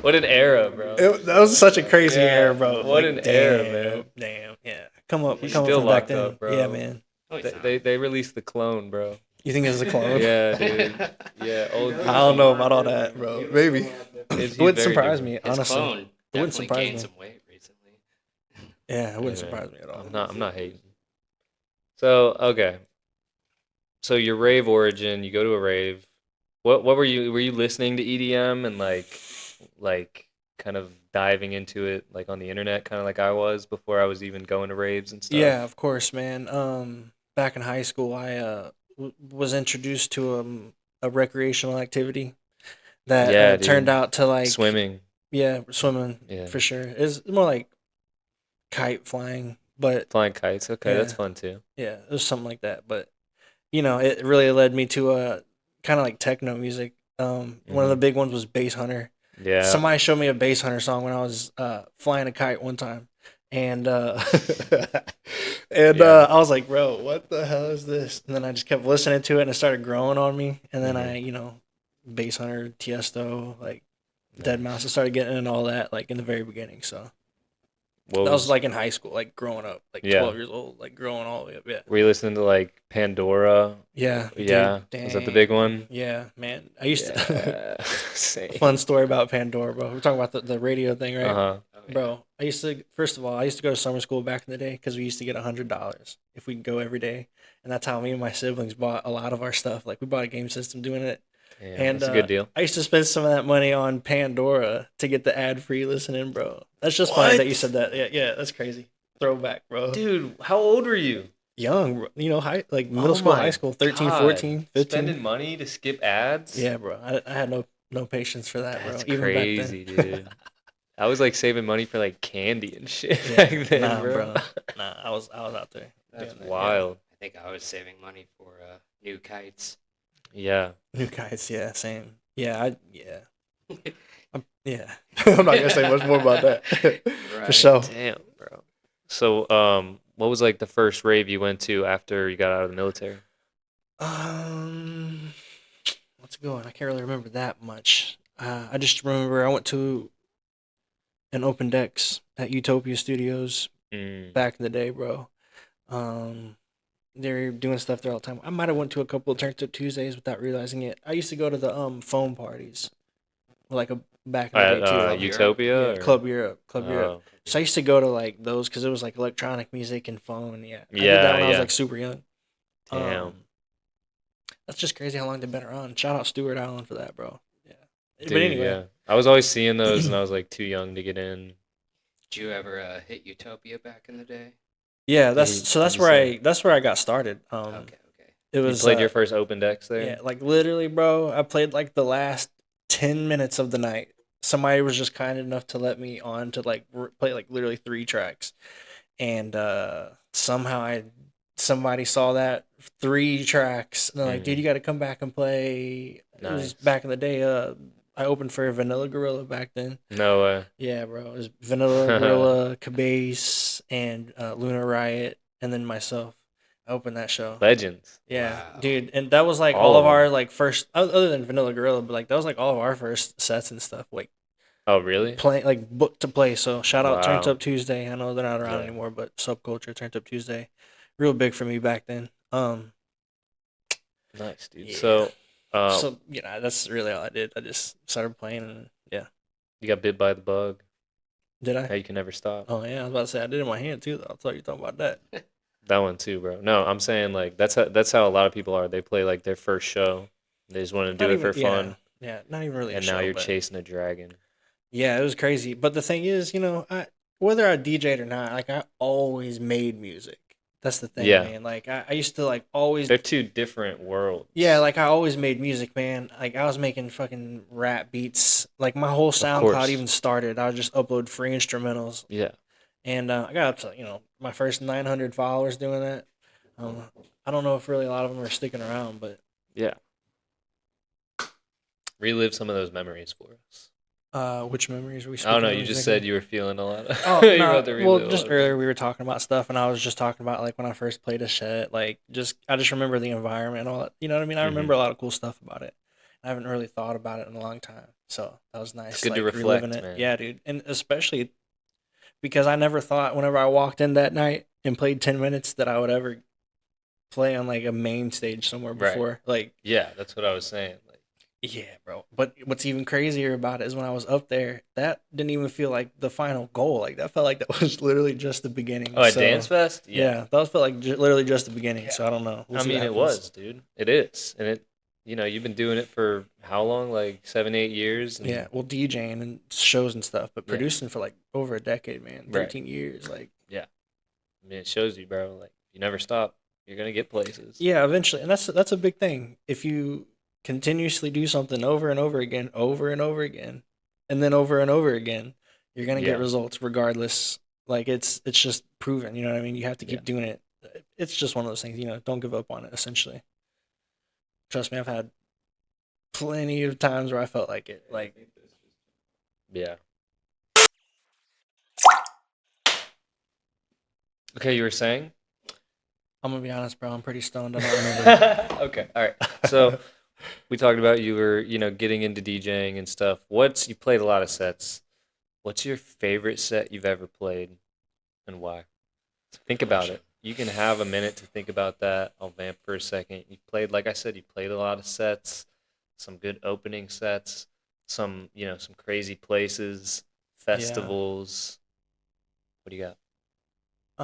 Speaker 1: What an era, bro.
Speaker 2: That was such a crazy era, bro.
Speaker 1: What
Speaker 2: Like,
Speaker 1: an era, man.
Speaker 2: Damn, yeah. Come up,
Speaker 1: He's
Speaker 2: come up
Speaker 1: still
Speaker 2: from back
Speaker 1: locked
Speaker 2: then.
Speaker 1: up, bro.
Speaker 2: Yeah, man.
Speaker 4: Oh, he's not.
Speaker 1: They released the clone, bro.
Speaker 2: You think it's a clone?
Speaker 1: Yeah, dude. Yeah, old.
Speaker 2: I don't know about all that, bro. Maybe.
Speaker 1: He's
Speaker 2: It wouldn't
Speaker 1: very
Speaker 2: surprise
Speaker 1: different.
Speaker 2: me,
Speaker 4: His
Speaker 2: honestly.
Speaker 4: clone
Speaker 2: It wouldn't
Speaker 4: definitely
Speaker 2: surprise
Speaker 4: gained
Speaker 2: me.
Speaker 4: some weight recently.
Speaker 2: Yeah, it wouldn't
Speaker 1: Yeah, man.
Speaker 2: surprise me at all.
Speaker 1: I'm not hating. So okay. So your rave origin, you go to a rave. What were you listening to EDM and like kind of diving into it like on the internet, kind of like I was before I was even going to raves and stuff?
Speaker 2: Yeah, of course, man. Back in high school, I was introduced to a recreational activity that
Speaker 1: Yeah,
Speaker 2: turned
Speaker 1: dude.
Speaker 2: out to like
Speaker 1: Swimming.
Speaker 2: Yeah, swimming
Speaker 1: Yeah.
Speaker 2: for sure. It's more like kite flying, but
Speaker 1: Flying kites. Okay, that's
Speaker 2: Yeah.
Speaker 1: fun too.
Speaker 2: yeah, it was something like that. But it really led me to kind of like techno music. One of the big ones was Bass Hunter.
Speaker 1: Yeah.
Speaker 2: Somebody showed me a Bass Hunter song when I was flying a kite one time, and
Speaker 1: Yeah.
Speaker 2: I was like, bro, what the hell is this? And then I just kept listening to it, and it started growing on me. And then Bass Hunter, Tiesto, like Dead Mouse, I started getting into all that like in the very beginning. So
Speaker 1: What
Speaker 2: that was like in high school, like growing up, like
Speaker 1: Yeah.
Speaker 2: 12 years old, like growing all the way up. Yeah,
Speaker 1: Were you listening to like Pandora?
Speaker 2: yeah,
Speaker 1: Yeah.
Speaker 2: dude,
Speaker 1: Was that the big one?
Speaker 2: Yeah, man. I used to.
Speaker 1: Yeah. Same.
Speaker 2: Fun story about Pandora, bro. We're talking about the radio thing, right?
Speaker 1: Uh-huh.
Speaker 4: Oh, yeah.
Speaker 2: Bro, first of all, I used to go to summer school back in the day because we used to get $100 if we'd go every day. And that's how me and my siblings bought a lot of our stuff. Like, we bought a game system doing it.
Speaker 1: Yeah,
Speaker 2: And
Speaker 1: that's a good deal.
Speaker 2: I used to spend some of that money on Pandora to get the ad-free listening, bro. That's just funny that you
Speaker 1: What?
Speaker 2: said that. Yeah, that's crazy. Throwback, bro.
Speaker 1: Dude, how old were you?
Speaker 2: Young, bro. Like middle
Speaker 1: Oh
Speaker 2: school,
Speaker 1: my
Speaker 2: high school, 13,
Speaker 1: God.
Speaker 2: 14, 15.
Speaker 1: Spending money to skip ads?
Speaker 2: Yeah, bro. I had no patience for that,
Speaker 1: That's
Speaker 2: bro. Even
Speaker 1: crazy,
Speaker 2: back then.
Speaker 1: dude. I was like saving money for like candy and shit
Speaker 2: Yeah,
Speaker 1: back then,
Speaker 2: nah,
Speaker 1: bro.
Speaker 2: Nah, I was out there.
Speaker 1: That's
Speaker 2: doing that, yeah.
Speaker 1: wild.
Speaker 4: I think I was saving money for new kites.
Speaker 1: Yeah.
Speaker 2: New guys, yeah, same. Yeah, yeah. I'm not gonna say much more about that. For
Speaker 4: Right.
Speaker 2: sure.
Speaker 1: Damn, bro. So, what was like the first rave you went to after you got out of the military?
Speaker 2: What's going? I can't really remember that much. I just remember I went to an open decks at Utopia Studios
Speaker 1: Mm.
Speaker 2: back in the day, bro. They're doing stuff there all the time. I might have went to a couple of Turned Up Tuesdays without realizing it. I used to go to the phone parties, like back in the day too.
Speaker 1: At
Speaker 2: like,
Speaker 1: Utopia?
Speaker 2: yeah,
Speaker 1: or-
Speaker 2: Club Europe, Club Europe.
Speaker 1: Oh.
Speaker 2: So I used to go to like those because it was like electronic music and phone. Yeah, I did
Speaker 1: Yeah,
Speaker 2: that when I was
Speaker 1: yeah.
Speaker 2: like super young.
Speaker 1: Damn.
Speaker 2: That's just crazy how long they've been around. Shout out Stewart Island for that, bro. Yeah.
Speaker 1: Dude,
Speaker 2: But anyway,
Speaker 1: yeah. I was always seeing those and I was like too young to get in.
Speaker 4: Did you ever hit Utopia back in the day?
Speaker 2: yeah,
Speaker 1: Did you
Speaker 2: that's
Speaker 1: say-
Speaker 2: where I got started.
Speaker 4: Okay.
Speaker 2: It
Speaker 1: You
Speaker 2: was
Speaker 1: played your first open decks there?
Speaker 2: yeah, like literally, bro. I played like the last 10 minutes of the night. Somebody was just kind enough to let me on to like play like literally 3 tracks, and somehow somebody saw that 3 tracks, and they're like, "Dude, you got to come back and play." It was
Speaker 1: Nice.
Speaker 2: back in the day. I opened for Vanilla Gorilla back then.
Speaker 1: No way.
Speaker 2: Yeah, bro. It was Vanilla Gorilla, Cabase, and Lunar Riot, and then myself. I opened that show.
Speaker 1: Legends.
Speaker 2: Yeah,
Speaker 4: Wow.
Speaker 2: dude, and that was like
Speaker 1: All
Speaker 2: all of
Speaker 1: of 'em.
Speaker 2: our like first, other than Vanilla Gorilla, but like that was like all of our first sets and stuff, like
Speaker 1: Oh, really?
Speaker 2: playing like booked to play. So shout out Turned
Speaker 1: Wow.
Speaker 2: Up Tuesday. I know they're not around
Speaker 1: Yeah.
Speaker 2: anymore, but Subculture Turned Up Tuesday, real big for me back then.
Speaker 1: Nice, dude.
Speaker 2: Yeah.
Speaker 1: So,
Speaker 2: So that's really all I did. I just started playing, and yeah,
Speaker 1: you got bit by the bug.
Speaker 2: did
Speaker 1: How
Speaker 2: I?
Speaker 1: you can never stop.
Speaker 2: Oh yeah, I was about to say I did it in my hand too. Though. I thought you were talking about that.
Speaker 1: That one too, bro. No, I'm saying like that's how a lot of people are. They play like their first show. They just want to do
Speaker 2: Not
Speaker 1: it for
Speaker 2: even-
Speaker 1: fun,
Speaker 2: Yeah, not even really.
Speaker 1: and
Speaker 2: a
Speaker 1: now
Speaker 2: show,
Speaker 1: you're
Speaker 2: but-
Speaker 1: chasing a dragon.
Speaker 2: Yeah, it was crazy. But the thing is, whether I DJ'd or not, like I always made music. That's the thing,
Speaker 1: Yeah.
Speaker 2: man. Like I used to like always
Speaker 1: They're two different worlds.
Speaker 2: yeah, like I always made music, man. Like I was making fucking rap beats. Like my whole
Speaker 1: course.
Speaker 2: SoundCloud even started. I would just upload free instrumentals,
Speaker 1: Yeah.
Speaker 2: and I got up to my first 900 followers doing that. I don't know if really a lot of them are sticking around, but
Speaker 1: Yeah. Relive some of those memories for us.
Speaker 2: which memories are we
Speaker 1: I don't
Speaker 2: speaking
Speaker 1: know.
Speaker 2: of?
Speaker 1: You just said you were feeling a lot of.
Speaker 2: Oh
Speaker 1: You're
Speaker 2: no!
Speaker 1: about to
Speaker 2: Well,
Speaker 1: relive a
Speaker 2: just
Speaker 1: lot of
Speaker 2: earlier
Speaker 1: things.
Speaker 2: we were talking about stuff, and I was just talking about like when I first played a set. Like, I just remember the environment and all that. You know what I mean? I remember a lot of cool stuff about it. I haven't really thought about it in a long time, so that was
Speaker 1: It's
Speaker 2: nice.
Speaker 1: good to
Speaker 2: Like reliving
Speaker 1: reflect,
Speaker 2: it.
Speaker 1: man.
Speaker 2: Yeah, dude, and especially because I never thought whenever I walked in that night and played 10 minutes that I would ever play on like a main stage somewhere
Speaker 1: Right.
Speaker 2: before. Like,
Speaker 1: Yeah, that's what I was saying. Like,
Speaker 2: yeah, bro. But what's even crazier about it is when I was up there, that didn't even feel like the final goal. Like that felt like that was literally just the beginning.
Speaker 1: oh, at
Speaker 2: So
Speaker 1: Dance Fest?
Speaker 2: yeah, that felt like literally just the beginning. So I don't know. We'll
Speaker 1: I
Speaker 2: see what
Speaker 1: mean, it
Speaker 2: happens.
Speaker 1: was, dude. It is, and it. You know, you've been doing it for how long? Like 7, 8 years, and
Speaker 2: Yeah, well, DJing and shows and stuff, but
Speaker 1: yeah,
Speaker 2: producing for like over a decade, man.
Speaker 1: right.
Speaker 2: 13 years, like
Speaker 1: Yeah. I mean, it shows you, bro. Like, you never stop. You're gonna get places.
Speaker 2: yeah, eventually, and that's a big thing. If you continuously do something over and over again, over and over again, and then over and over again, you're gonna get
Speaker 1: Yeah.
Speaker 2: results regardless. Like it's just proven. You know what I mean? You have to
Speaker 1: Yeah.
Speaker 2: keep doing it. It's just one of those things. You know, don't give up on it. Essentially, trust me, I've had plenty of times where I felt like it. Like
Speaker 1: Yeah. Okay, you were saying?
Speaker 2: I'm gonna be honest, bro. I'm pretty stoned. I don't remember.
Speaker 1: Okay. All right. So we talked about you were, getting into DJing and stuff. You played a lot of sets. What's your favorite set you've ever played and why? Think about it. You can have a minute to think about that. I'll vamp for a second. You played, like I said, you played a lot of sets, some good opening sets, some crazy places,
Speaker 2: Yeah.
Speaker 1: festivals. What do you got?
Speaker 2: The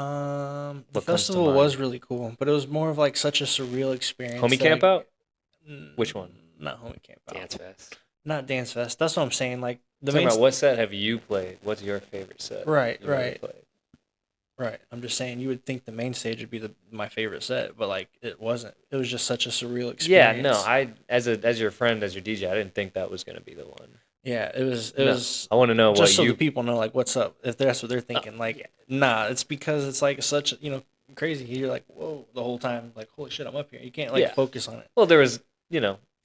Speaker 1: What comes to
Speaker 2: festival was
Speaker 1: mind?
Speaker 2: really cool, but it was more of like such a surreal experience
Speaker 1: Homie
Speaker 2: that
Speaker 1: Camp Out? Which one?
Speaker 2: not Homie Camp Out,
Speaker 4: Dance Fest.
Speaker 2: not Dance Fest. That's what I'm saying. Like the
Speaker 1: Talking
Speaker 2: main,
Speaker 1: about what set have you played? What's your favorite set
Speaker 2: right,
Speaker 1: you've ever
Speaker 2: right,
Speaker 1: played?
Speaker 2: right. I'm just saying you would think the main stage would be my favorite set, but like it wasn't. It was just such a surreal
Speaker 1: Yeah, no,
Speaker 2: experience.
Speaker 1: as your friend, as your DJ, I didn't think that was gonna be the one.
Speaker 2: Yeah, it was. It
Speaker 1: No,
Speaker 2: was
Speaker 1: I want to know
Speaker 2: just
Speaker 1: what
Speaker 2: so the
Speaker 1: you.
Speaker 2: people know like what's up. If that's what they're
Speaker 1: Oh,
Speaker 2: thinking, like
Speaker 1: yeah.
Speaker 2: nah, it's because it's like such crazy. You're like whoa the whole time. Like holy shit, I'm up here. You can't like
Speaker 1: Yeah.
Speaker 2: focus on it.
Speaker 1: Well, there was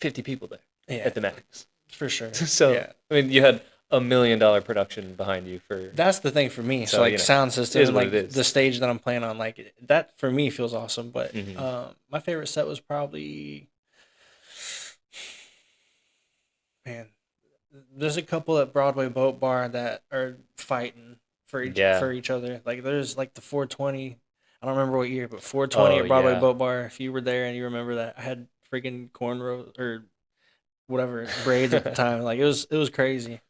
Speaker 1: 50 people there
Speaker 2: Yeah,
Speaker 1: at the max.
Speaker 2: for sure.
Speaker 1: So
Speaker 2: Yeah.
Speaker 1: I mean, you had $1 million production behind you for.
Speaker 2: That's the thing for me. So
Speaker 1: So
Speaker 2: like sound system
Speaker 1: is
Speaker 2: and
Speaker 1: what
Speaker 2: like
Speaker 1: it is.
Speaker 2: the stage that I'm playing on, like that for me feels awesome. But
Speaker 1: Mhm.
Speaker 2: my favorite set was probably man. There's a couple at Broadway Boat Bar that are fighting for
Speaker 1: Yeah.
Speaker 2: each other. Like there's like the 420. I don't remember what year, but 420
Speaker 1: Oh
Speaker 2: at Broadway
Speaker 1: yeah.
Speaker 2: Boat Bar. If you were there and you remember that, I had freaking cornrows or whatever braids at the time. Like it was crazy.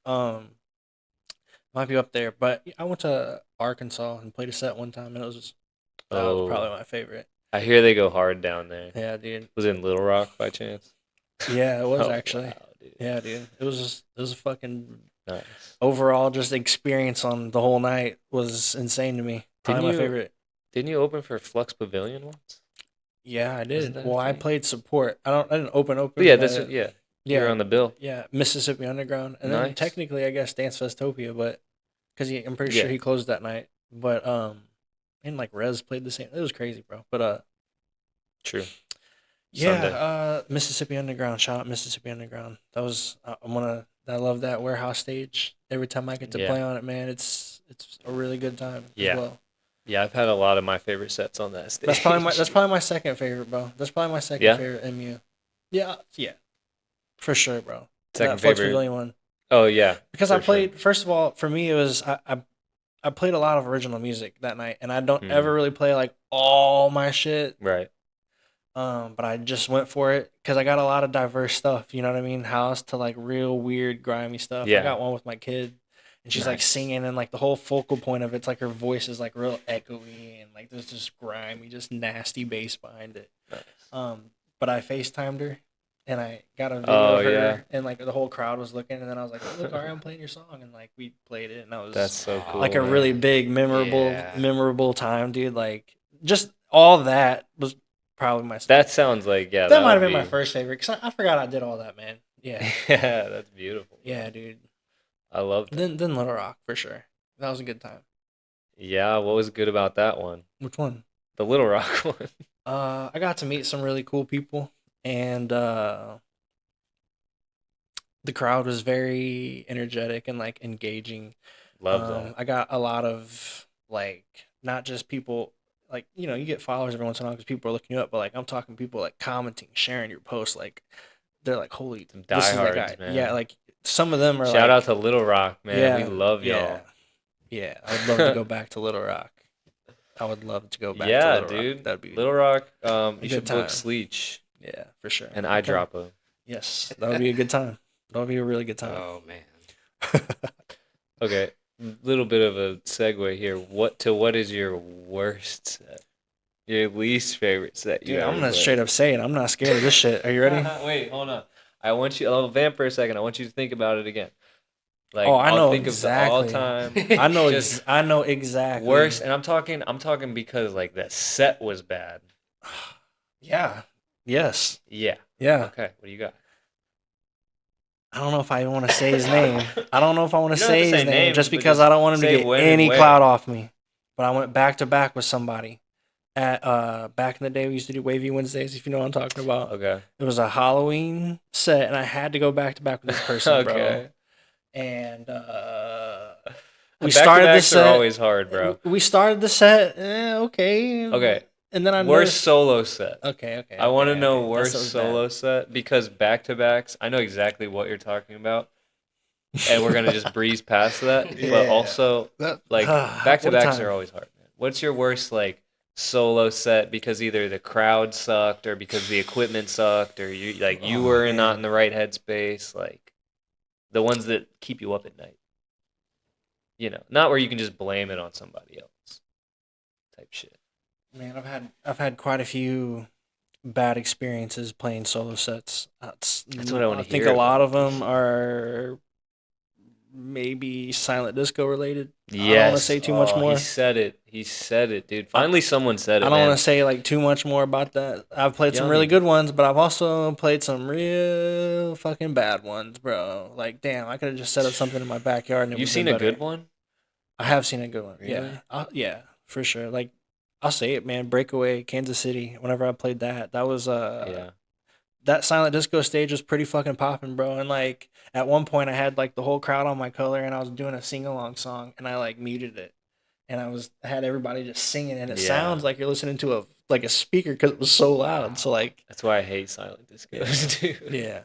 Speaker 2: Might be up there, but I went to Arkansas and played a set one time, and that was
Speaker 1: Oh,
Speaker 2: probably my favorite.
Speaker 1: I hear they go hard down there.
Speaker 2: Yeah, dude.
Speaker 1: Was it in Little Rock by chance?
Speaker 2: Yeah, it was
Speaker 1: Oh
Speaker 2: actually.
Speaker 1: wow, dude.
Speaker 2: Yeah, dude. It was a fucking
Speaker 1: Nice.
Speaker 2: overall just experience on the whole night was insane to me.
Speaker 1: Didn't
Speaker 2: Probably my
Speaker 1: you
Speaker 2: favorite.
Speaker 1: didn't you open for Flux Pavilion once?
Speaker 2: Yeah, I
Speaker 1: Wasn't
Speaker 2: did.
Speaker 1: that a
Speaker 2: Well, I
Speaker 1: thing?
Speaker 2: played support. I didn't
Speaker 1: But
Speaker 2: open,
Speaker 1: yeah,
Speaker 2: but
Speaker 1: yeah. You were
Speaker 2: yeah,
Speaker 1: on the bill.
Speaker 2: yeah, Mississippi Underground, and then
Speaker 1: Nice.
Speaker 2: technically I guess Dance Festopia, but because I'm pretty sure
Speaker 1: Yeah.
Speaker 2: he closed that night. But and like Rez played the same. It was crazy, bro. But
Speaker 1: True.
Speaker 2: yeah,
Speaker 1: Sunday.
Speaker 2: Mississippi Underground. Shout out Mississippi Underground. That was I love that warehouse stage. Every time I get to
Speaker 1: Yeah.
Speaker 2: play on it, man, it's a really good time
Speaker 1: Yeah.
Speaker 2: as well.
Speaker 1: Yeah, I've had a lot of my favorite sets on that stage.
Speaker 2: That's probably my second favorite, bro. That's probably my second
Speaker 1: Yeah?
Speaker 2: favorite MU. Yeah, yeah, for sure, bro.
Speaker 1: Second
Speaker 2: That Flux
Speaker 1: favorite.
Speaker 2: Pavilion one.
Speaker 1: Oh yeah.
Speaker 2: Because
Speaker 1: for
Speaker 2: I played first of all, for me it was I played a lot of original music that night, and I don't
Speaker 1: Mhm.
Speaker 2: ever really play like all my shit.
Speaker 1: Sure. Right.
Speaker 2: But I just went for it because I got a lot of diverse stuff. You know what I mean? House to like real weird grimy stuff. I
Speaker 1: Yeah.
Speaker 2: got one with my kid, and she's like
Speaker 1: Nice.
Speaker 2: singing, and like the whole focal point of it's like her voice is like real echoey, and like there's just grimy, just nasty bass behind it.
Speaker 1: Nice.
Speaker 2: But I FaceTimed her, and I got a video
Speaker 1: Oh
Speaker 2: of her,
Speaker 1: yeah.
Speaker 2: and like the whole crowd was looking, and then I was like, oh, "Look, Ari, I'm playing your song," and like we played it, and that was
Speaker 1: That's so cool.
Speaker 2: like a
Speaker 1: man.
Speaker 2: really big,
Speaker 4: Yeah.
Speaker 2: memorable time, dude. Like just all that was probably my.
Speaker 1: That sounds like
Speaker 2: that might have been my first favorite because I forgot I did all that, man. Yeah,
Speaker 1: Yeah, that's beautiful.
Speaker 2: yeah, dude.
Speaker 1: I love that.
Speaker 2: Then Little Rock for sure. That was a good time.
Speaker 1: Yeah, what was good about that one?
Speaker 2: Which one?
Speaker 1: The Little Rock one.
Speaker 2: I got to meet some really cool people, and the crowd was very energetic and like engaging.
Speaker 1: Love that.
Speaker 2: I got a lot of like not just people like you get followers every once in a while because people are looking you up, but like I'm talking people like commenting, sharing your posts, like they're like, "Holy,
Speaker 1: Some
Speaker 2: this is that guy."
Speaker 1: diehards, man.
Speaker 2: Yeah, like some of them are
Speaker 1: Shout
Speaker 2: like,
Speaker 1: out to Little Rock, man. We
Speaker 2: yeah,
Speaker 1: love
Speaker 2: yeah,
Speaker 1: y'all.
Speaker 2: yeah. I would love to go back to Little Rock. I would love to go back to
Speaker 1: Yeah,
Speaker 2: Little Rock.
Speaker 1: dude.
Speaker 2: That'd be
Speaker 1: Little Rock.
Speaker 2: a
Speaker 1: You
Speaker 2: good
Speaker 1: should book
Speaker 2: time.
Speaker 1: SLEACH
Speaker 2: Yeah, for sure.
Speaker 1: and
Speaker 2: Okay.
Speaker 1: iDROPPA.
Speaker 2: Yes, that would be a good time. That would be a really good time.
Speaker 4: Oh man.
Speaker 1: Okay, little bit of a segue here. What is your worst set? Your least favorite set you
Speaker 2: Dude, I'm
Speaker 1: ever
Speaker 2: gonna
Speaker 1: played?
Speaker 2: straight up say it. I'm not scared of this shit. Are you ready?
Speaker 1: Wait, hold on. I'll vamp for a second. I want you to think about it again. Like,
Speaker 2: Oh, I
Speaker 1: I'll
Speaker 2: know
Speaker 1: think of the
Speaker 2: exactly.
Speaker 1: all-time
Speaker 2: I know.
Speaker 1: just
Speaker 2: I know exactly.
Speaker 1: worst, and I'm talking because like the set was bad.
Speaker 2: Yeah. Yes.
Speaker 1: Yeah.
Speaker 2: Yeah.
Speaker 1: Okay. What do you got?
Speaker 2: I don't know if I want to say his name. I don't know if I want to
Speaker 1: You don't have
Speaker 2: say
Speaker 1: to
Speaker 2: his
Speaker 1: say
Speaker 2: name
Speaker 1: names,
Speaker 2: just
Speaker 1: but
Speaker 2: because
Speaker 1: just
Speaker 2: I don't want him to
Speaker 1: say
Speaker 2: get
Speaker 1: when and
Speaker 2: any
Speaker 1: where.
Speaker 2: clout off me. But I went back to back with somebody at back in the day we used to do Wavy Wednesdays, if you know what I'm talking about.
Speaker 1: Okay.
Speaker 2: It was a Halloween set and I had to go back to back with this person, bro.
Speaker 1: Okay.
Speaker 2: And
Speaker 1: We
Speaker 2: we started the
Speaker 1: Back-to-backs
Speaker 2: set.
Speaker 1: are always hard, bro.
Speaker 2: We started the set. Okay.
Speaker 1: Okay.
Speaker 2: And then I
Speaker 1: Worst
Speaker 2: noticed.
Speaker 1: solo set.
Speaker 2: Okay.
Speaker 1: I want to
Speaker 2: okay,
Speaker 1: know
Speaker 2: okay. That
Speaker 1: worst
Speaker 2: sounds
Speaker 1: solo
Speaker 2: bad.
Speaker 1: set because back-to-backs, I know exactly what you're talking about, and we're gonna just breeze past that. But
Speaker 2: Yeah.
Speaker 1: also,
Speaker 2: That-
Speaker 1: like
Speaker 2: what a
Speaker 1: back-to-backs
Speaker 2: time.
Speaker 1: are always hard, man. What's your worst like solo set because either the crowd sucked or because the equipment sucked or you
Speaker 2: Oh,
Speaker 1: were not
Speaker 2: man.
Speaker 1: in the right headspace, like the ones that keep you up at night. Not where you can just blame it on somebody else type shit.
Speaker 2: Man, I've had quite a few bad experiences playing solo sets.
Speaker 1: That's what I wanna
Speaker 2: think
Speaker 1: hear
Speaker 2: a lot
Speaker 1: about.
Speaker 2: of them are maybe silent disco related.
Speaker 1: Yes.
Speaker 2: I don't want to say too much more.
Speaker 1: He said it, dude. Finally, someone said it,
Speaker 2: I don't
Speaker 1: man.
Speaker 2: want to say like too much more about that. I've played some
Speaker 1: Y'all
Speaker 2: really
Speaker 1: need
Speaker 2: good ones, but I've also played some real fucking bad ones, bro. Like, damn, I could have just set up something in my backyard and it
Speaker 1: You've
Speaker 2: would have
Speaker 1: seen
Speaker 2: been
Speaker 1: a
Speaker 2: better.
Speaker 1: good one?
Speaker 2: I have seen a good one.
Speaker 1: Really?
Speaker 2: Yeah. Yeah, for sure. Like, I'll say it, man. Breakaway, Kansas City. Whenever I played that was
Speaker 1: Yeah.
Speaker 2: that silent disco stage was pretty fucking popping, bro. And like at one point, I had like the whole crowd on my color, and I was doing a sing along song, and I like muted it, and I had everybody just singing, and it
Speaker 1: Yeah.
Speaker 2: sounds like you're listening to a speaker because it was so loud. So like,
Speaker 1: That's why I hate silent discos, dude.
Speaker 2: yeah,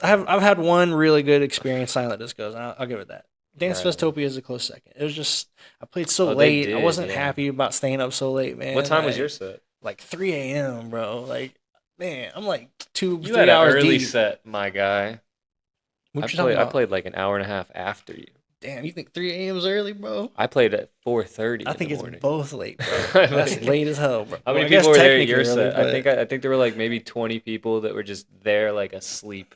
Speaker 2: I've had one really good experience silent discos. And I'll give it that. Dance
Speaker 1: Right on.
Speaker 2: Festopia is a close second. It was just I played so
Speaker 1: Oh, they
Speaker 2: late. I
Speaker 1: did,
Speaker 2: wasn't
Speaker 1: yeah.
Speaker 2: happy about staying up so late, man.
Speaker 1: What time was
Speaker 2: Like-
Speaker 1: your set?
Speaker 2: Like 3 a.m., bro. Like, man, I'm like 3
Speaker 1: You had an
Speaker 2: hours
Speaker 1: early
Speaker 2: deep.
Speaker 1: set, my guy.
Speaker 2: What you talking
Speaker 1: I
Speaker 2: about?
Speaker 1: played like an hour and a half after you.
Speaker 2: Damn, you think 3 a.m. is early, bro?
Speaker 1: I played at 4:30
Speaker 2: I
Speaker 1: in
Speaker 2: think
Speaker 1: the
Speaker 2: it's
Speaker 1: morning.
Speaker 2: both late, bro. That's late as hell, bro.
Speaker 1: How
Speaker 2: Well,
Speaker 1: many
Speaker 2: I guess
Speaker 1: people were there at your
Speaker 2: technically early,
Speaker 1: set?
Speaker 2: but
Speaker 1: I think there were like maybe 20 people that were just there like asleep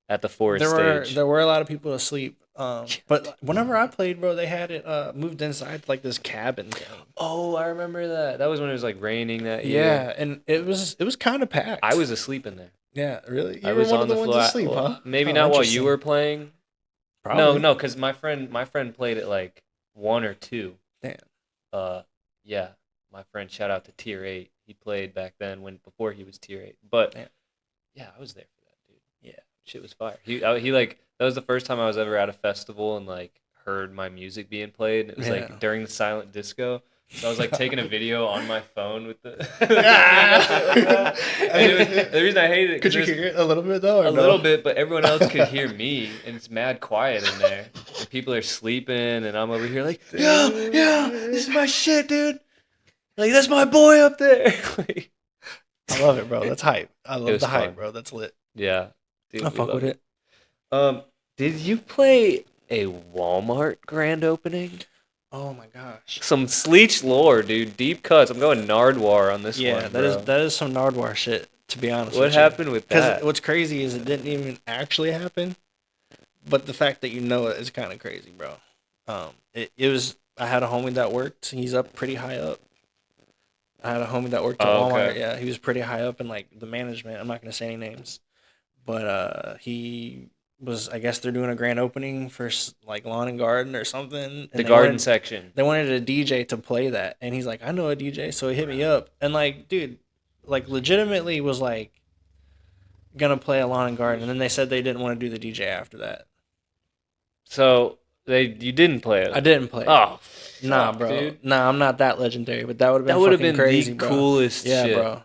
Speaker 1: at the forest stage.
Speaker 2: there were a lot of people asleep. But whenever I played, bro, they had it moved inside like this cabin thing.
Speaker 1: Oh, I remember that. That was when it was like raining that year.
Speaker 2: Yeah, and it was kind of packed.
Speaker 1: I was asleep in there.
Speaker 2: Yeah, really. You
Speaker 1: I
Speaker 2: were
Speaker 1: was
Speaker 2: one
Speaker 1: on
Speaker 2: of the
Speaker 1: the
Speaker 2: ones
Speaker 1: floor.
Speaker 2: asleep,
Speaker 1: Well,
Speaker 2: huh?
Speaker 1: maybe
Speaker 2: Oh,
Speaker 1: not while you
Speaker 2: interesting.
Speaker 1: were playing.
Speaker 2: Probably.
Speaker 1: No, because my friend played at like 1 or 2.
Speaker 2: Damn.
Speaker 1: Yeah, my friend, shout out to Tier 8. He played back then before he was Tier 8. But
Speaker 2: Damn.
Speaker 1: yeah, I was there for that, dude.
Speaker 2: Yeah.
Speaker 1: Shit was fire. He like that was the first time I was ever at a festival and like heard my music being played. And it was
Speaker 2: Yeah.
Speaker 1: like during the silent disco. So I was like taking a video on my phone with the. And the reason I hated it
Speaker 2: Could you
Speaker 1: because
Speaker 2: hear it a little bit though? Or
Speaker 1: a
Speaker 2: no?
Speaker 1: little bit, but everyone else could hear me, and it's mad quiet in there. And people are sleeping, and I'm over here like, yeah, this is my shit, dude. Like that's my boy up there. Like,
Speaker 2: I love it, bro. That's hype. I love
Speaker 1: was
Speaker 2: the hype,
Speaker 1: fun.
Speaker 2: bro. That's lit.
Speaker 1: yeah, dude,
Speaker 2: I
Speaker 1: we
Speaker 2: fuck
Speaker 1: love
Speaker 2: with it.
Speaker 1: Did you play a Walmart grand opening?
Speaker 2: Oh my gosh.
Speaker 1: Some Sleach lore, dude. Deep cuts. I'm going Nardwar on this
Speaker 2: Yeah,
Speaker 1: one.
Speaker 2: that is some Nardwar shit. To be honest,
Speaker 1: What
Speaker 2: with you.
Speaker 1: happened with
Speaker 2: Because
Speaker 1: that?
Speaker 2: what's crazy is it didn't even actually happen, but the fact that you know it is kind of crazy, bro. It was. I had a homie that worked. He's up pretty high up. I had a homie that worked at
Speaker 1: Oh,
Speaker 2: Walmart.
Speaker 1: okay.
Speaker 2: Yeah, he was pretty high up in like the management. I'm not gonna say any names, but he was. I guess they're doing a grand opening for like lawn and garden or something. And
Speaker 1: The
Speaker 2: they
Speaker 1: garden section.
Speaker 2: They wanted a DJ to play that, and he's like, "I know a DJ," so he hit me up, and like, dude, like legitimately was like gonna play a lawn and garden, and then they said they didn't want to do the DJ after that.
Speaker 1: So you didn't play it.
Speaker 2: I didn't play it.
Speaker 1: Oh,
Speaker 2: Nah,
Speaker 1: fuck,
Speaker 2: bro.
Speaker 1: dude.
Speaker 2: Nah, I'm not that legendary, but that would have been
Speaker 1: That would have
Speaker 2: fucking
Speaker 1: been
Speaker 2: crazy,
Speaker 1: the
Speaker 2: bro.
Speaker 1: coolest
Speaker 2: Yeah,
Speaker 1: shit.
Speaker 2: bro.
Speaker 4: Man,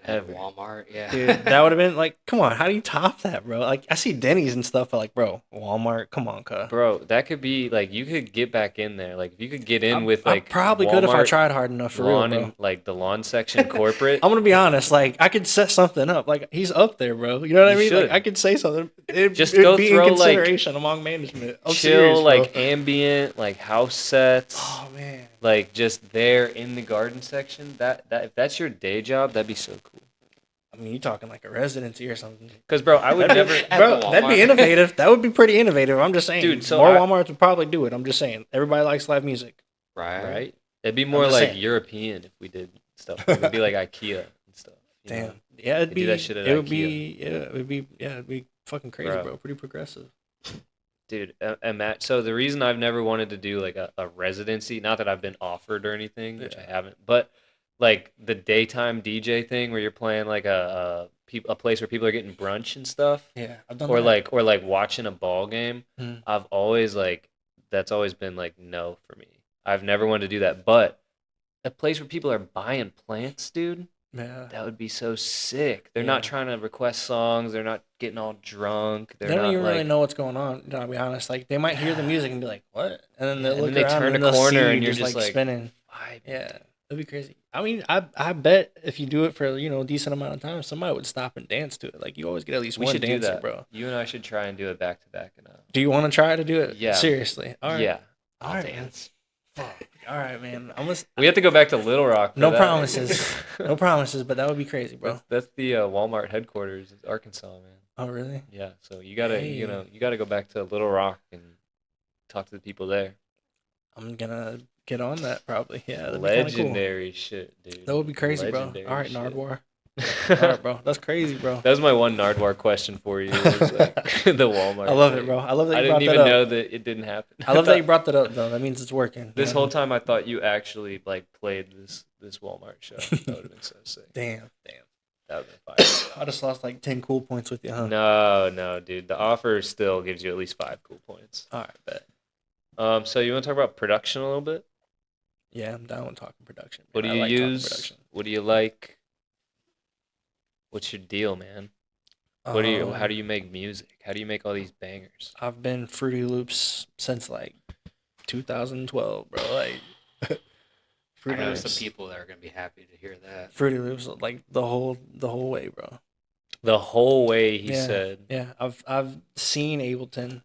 Speaker 4: at
Speaker 1: Ever.
Speaker 4: Walmart, yeah.
Speaker 2: Dude, that would have been like, come on, how do you top that, bro? Like, I see Denny's and stuff, but like, bro, Walmart, come on, cuh.
Speaker 1: Bro, that could be like you could get back in there. Like if you could get in with
Speaker 2: I
Speaker 1: like
Speaker 2: probably could if I
Speaker 1: Walmart
Speaker 2: tried hard enough, for real,
Speaker 1: lawn
Speaker 2: bro.
Speaker 1: and like the lawn section corporate.
Speaker 2: I'm gonna be honest, like I could set something up. Like he's up there, bro. You know what I
Speaker 1: You
Speaker 2: mean?
Speaker 1: should.
Speaker 2: Like I could say something.
Speaker 1: Just
Speaker 2: It'd
Speaker 1: go
Speaker 2: be
Speaker 1: throw,
Speaker 2: in
Speaker 1: like,
Speaker 2: consideration among management. I'm
Speaker 1: chill,
Speaker 2: serious, bro.
Speaker 1: like ambient, like house sets.
Speaker 2: Oh man.
Speaker 1: Like just there in the garden section. That if that's your day job, that'd be so cool.
Speaker 2: I mean, you talking like a residency or something?
Speaker 1: Cause bro, I would never.
Speaker 2: Bro,
Speaker 4: the
Speaker 2: that'd be
Speaker 4: Walmart.
Speaker 2: innovative. That would be pretty innovative. I'm just saying.
Speaker 1: Dude, so
Speaker 2: more
Speaker 1: I-
Speaker 2: Walmarts would probably do it. I'm just saying. Everybody likes live music.
Speaker 1: Right? It'd be more
Speaker 2: just
Speaker 1: like
Speaker 2: saying.
Speaker 1: European if we did stuff. It would be like IKEA and stuff. you know?
Speaker 2: Damn. Yeah, it'd
Speaker 1: They
Speaker 2: be.
Speaker 1: do that shit at
Speaker 2: It would
Speaker 1: IKEA.
Speaker 2: be. Yeah, it would be. Yeah, it'd be fucking crazy,
Speaker 1: Bro.
Speaker 2: bro. Pretty progressive.
Speaker 1: Dude, so the reason I've never wanted to do like a residency, not that I've been offered or anything, which I haven't, but like the daytime DJ thing where you're playing like a place where people are getting brunch and stuff,
Speaker 2: Yeah, I've done
Speaker 1: or
Speaker 2: that.
Speaker 1: like watching a ball game.
Speaker 2: Mhm.
Speaker 1: I've always that's always been like no for me. I've never wanted to do that, but a place where people are buying plants, dude.
Speaker 2: Yeah.
Speaker 1: That would be so sick. They're not
Speaker 2: Yeah.
Speaker 1: trying to request songs. They're not getting all drunk. They're
Speaker 2: They don't
Speaker 1: not
Speaker 2: even
Speaker 1: like,
Speaker 2: really know what's going on. To be honest, like they might hear the music and be like, "What?" And then
Speaker 1: Yeah,
Speaker 2: they'll
Speaker 1: and
Speaker 2: look
Speaker 1: then they
Speaker 2: around
Speaker 1: turn
Speaker 2: and
Speaker 1: a
Speaker 2: they'll see
Speaker 1: corner
Speaker 2: you
Speaker 1: and you're just like,
Speaker 2: spinning.
Speaker 1: vibing.
Speaker 2: Yeah, that'd be crazy. I mean, I bet if you do it for a decent amount of time, somebody would stop and dance to it. Like you always get at least
Speaker 1: We
Speaker 2: one
Speaker 1: should do
Speaker 2: dancer,
Speaker 1: that,
Speaker 2: bro.
Speaker 1: You and I should try and do it back to back.
Speaker 2: Do you want to try to do it?
Speaker 1: Yeah.
Speaker 2: Seriously. All right.
Speaker 1: Yeah,
Speaker 2: All
Speaker 4: I'll
Speaker 2: right, man.
Speaker 4: dance.
Speaker 2: Fuck. All right, man. I'm gonna,
Speaker 1: we have to go back to Little Rock. For
Speaker 2: no
Speaker 1: that.
Speaker 2: promises. No promises, but that would be crazy, bro.
Speaker 1: That's the Walmart headquarters, in Arkansas, man.
Speaker 2: Oh, really?
Speaker 1: Yeah, so you gotta
Speaker 2: Hey.
Speaker 1: you gotta go back to Little Rock and talk to the people there.
Speaker 2: I'm gonna get on that probably. Yeah, that'd be kinda cool.
Speaker 1: Legendary shit, dude.
Speaker 2: That would be crazy, bro.
Speaker 1: Legendary
Speaker 2: All right,
Speaker 1: shit.
Speaker 2: Nardwar. All right, bro. That's crazy, bro.
Speaker 1: That was my one Nardwar question for you. Was like the Walmart.
Speaker 2: I love it,
Speaker 1: thing.
Speaker 2: bro. I love that
Speaker 1: I
Speaker 2: you brought
Speaker 1: didn't
Speaker 2: that
Speaker 1: even
Speaker 2: up.
Speaker 1: know that it didn't happen.
Speaker 2: I love that you
Speaker 1: thought-
Speaker 2: brought that up, though. That means it's working.
Speaker 1: This
Speaker 2: you
Speaker 1: whole
Speaker 2: know?
Speaker 1: time I thought you actually like played this Walmart show. That would have been so sick.
Speaker 2: Damn.
Speaker 1: That would have been fire.
Speaker 2: I just lost like 10 cool points with you, huh?
Speaker 1: No, dude. The offer still gives you at least 5 cool points.
Speaker 2: All right, bet.
Speaker 1: So you want to talk about production a little bit?
Speaker 2: Yeah, I'm down with talking production.
Speaker 1: What do
Speaker 2: man.
Speaker 1: you
Speaker 2: I like talking
Speaker 1: use?
Speaker 2: production.
Speaker 1: What do you like? What's your deal, man? What do you? How
Speaker 2: Um,
Speaker 1: do you make music? How do you make all these bangers?
Speaker 2: I've been Fruity Loops since like 2012, bro. Like
Speaker 4: I
Speaker 2: Fruity
Speaker 4: know
Speaker 2: Loops.
Speaker 4: some people that are gonna be happy to hear that.
Speaker 2: Fruity Loops, like the whole way, bro.
Speaker 1: The whole way he
Speaker 2: Yeah.
Speaker 1: said.
Speaker 2: Yeah, I've seen Ableton,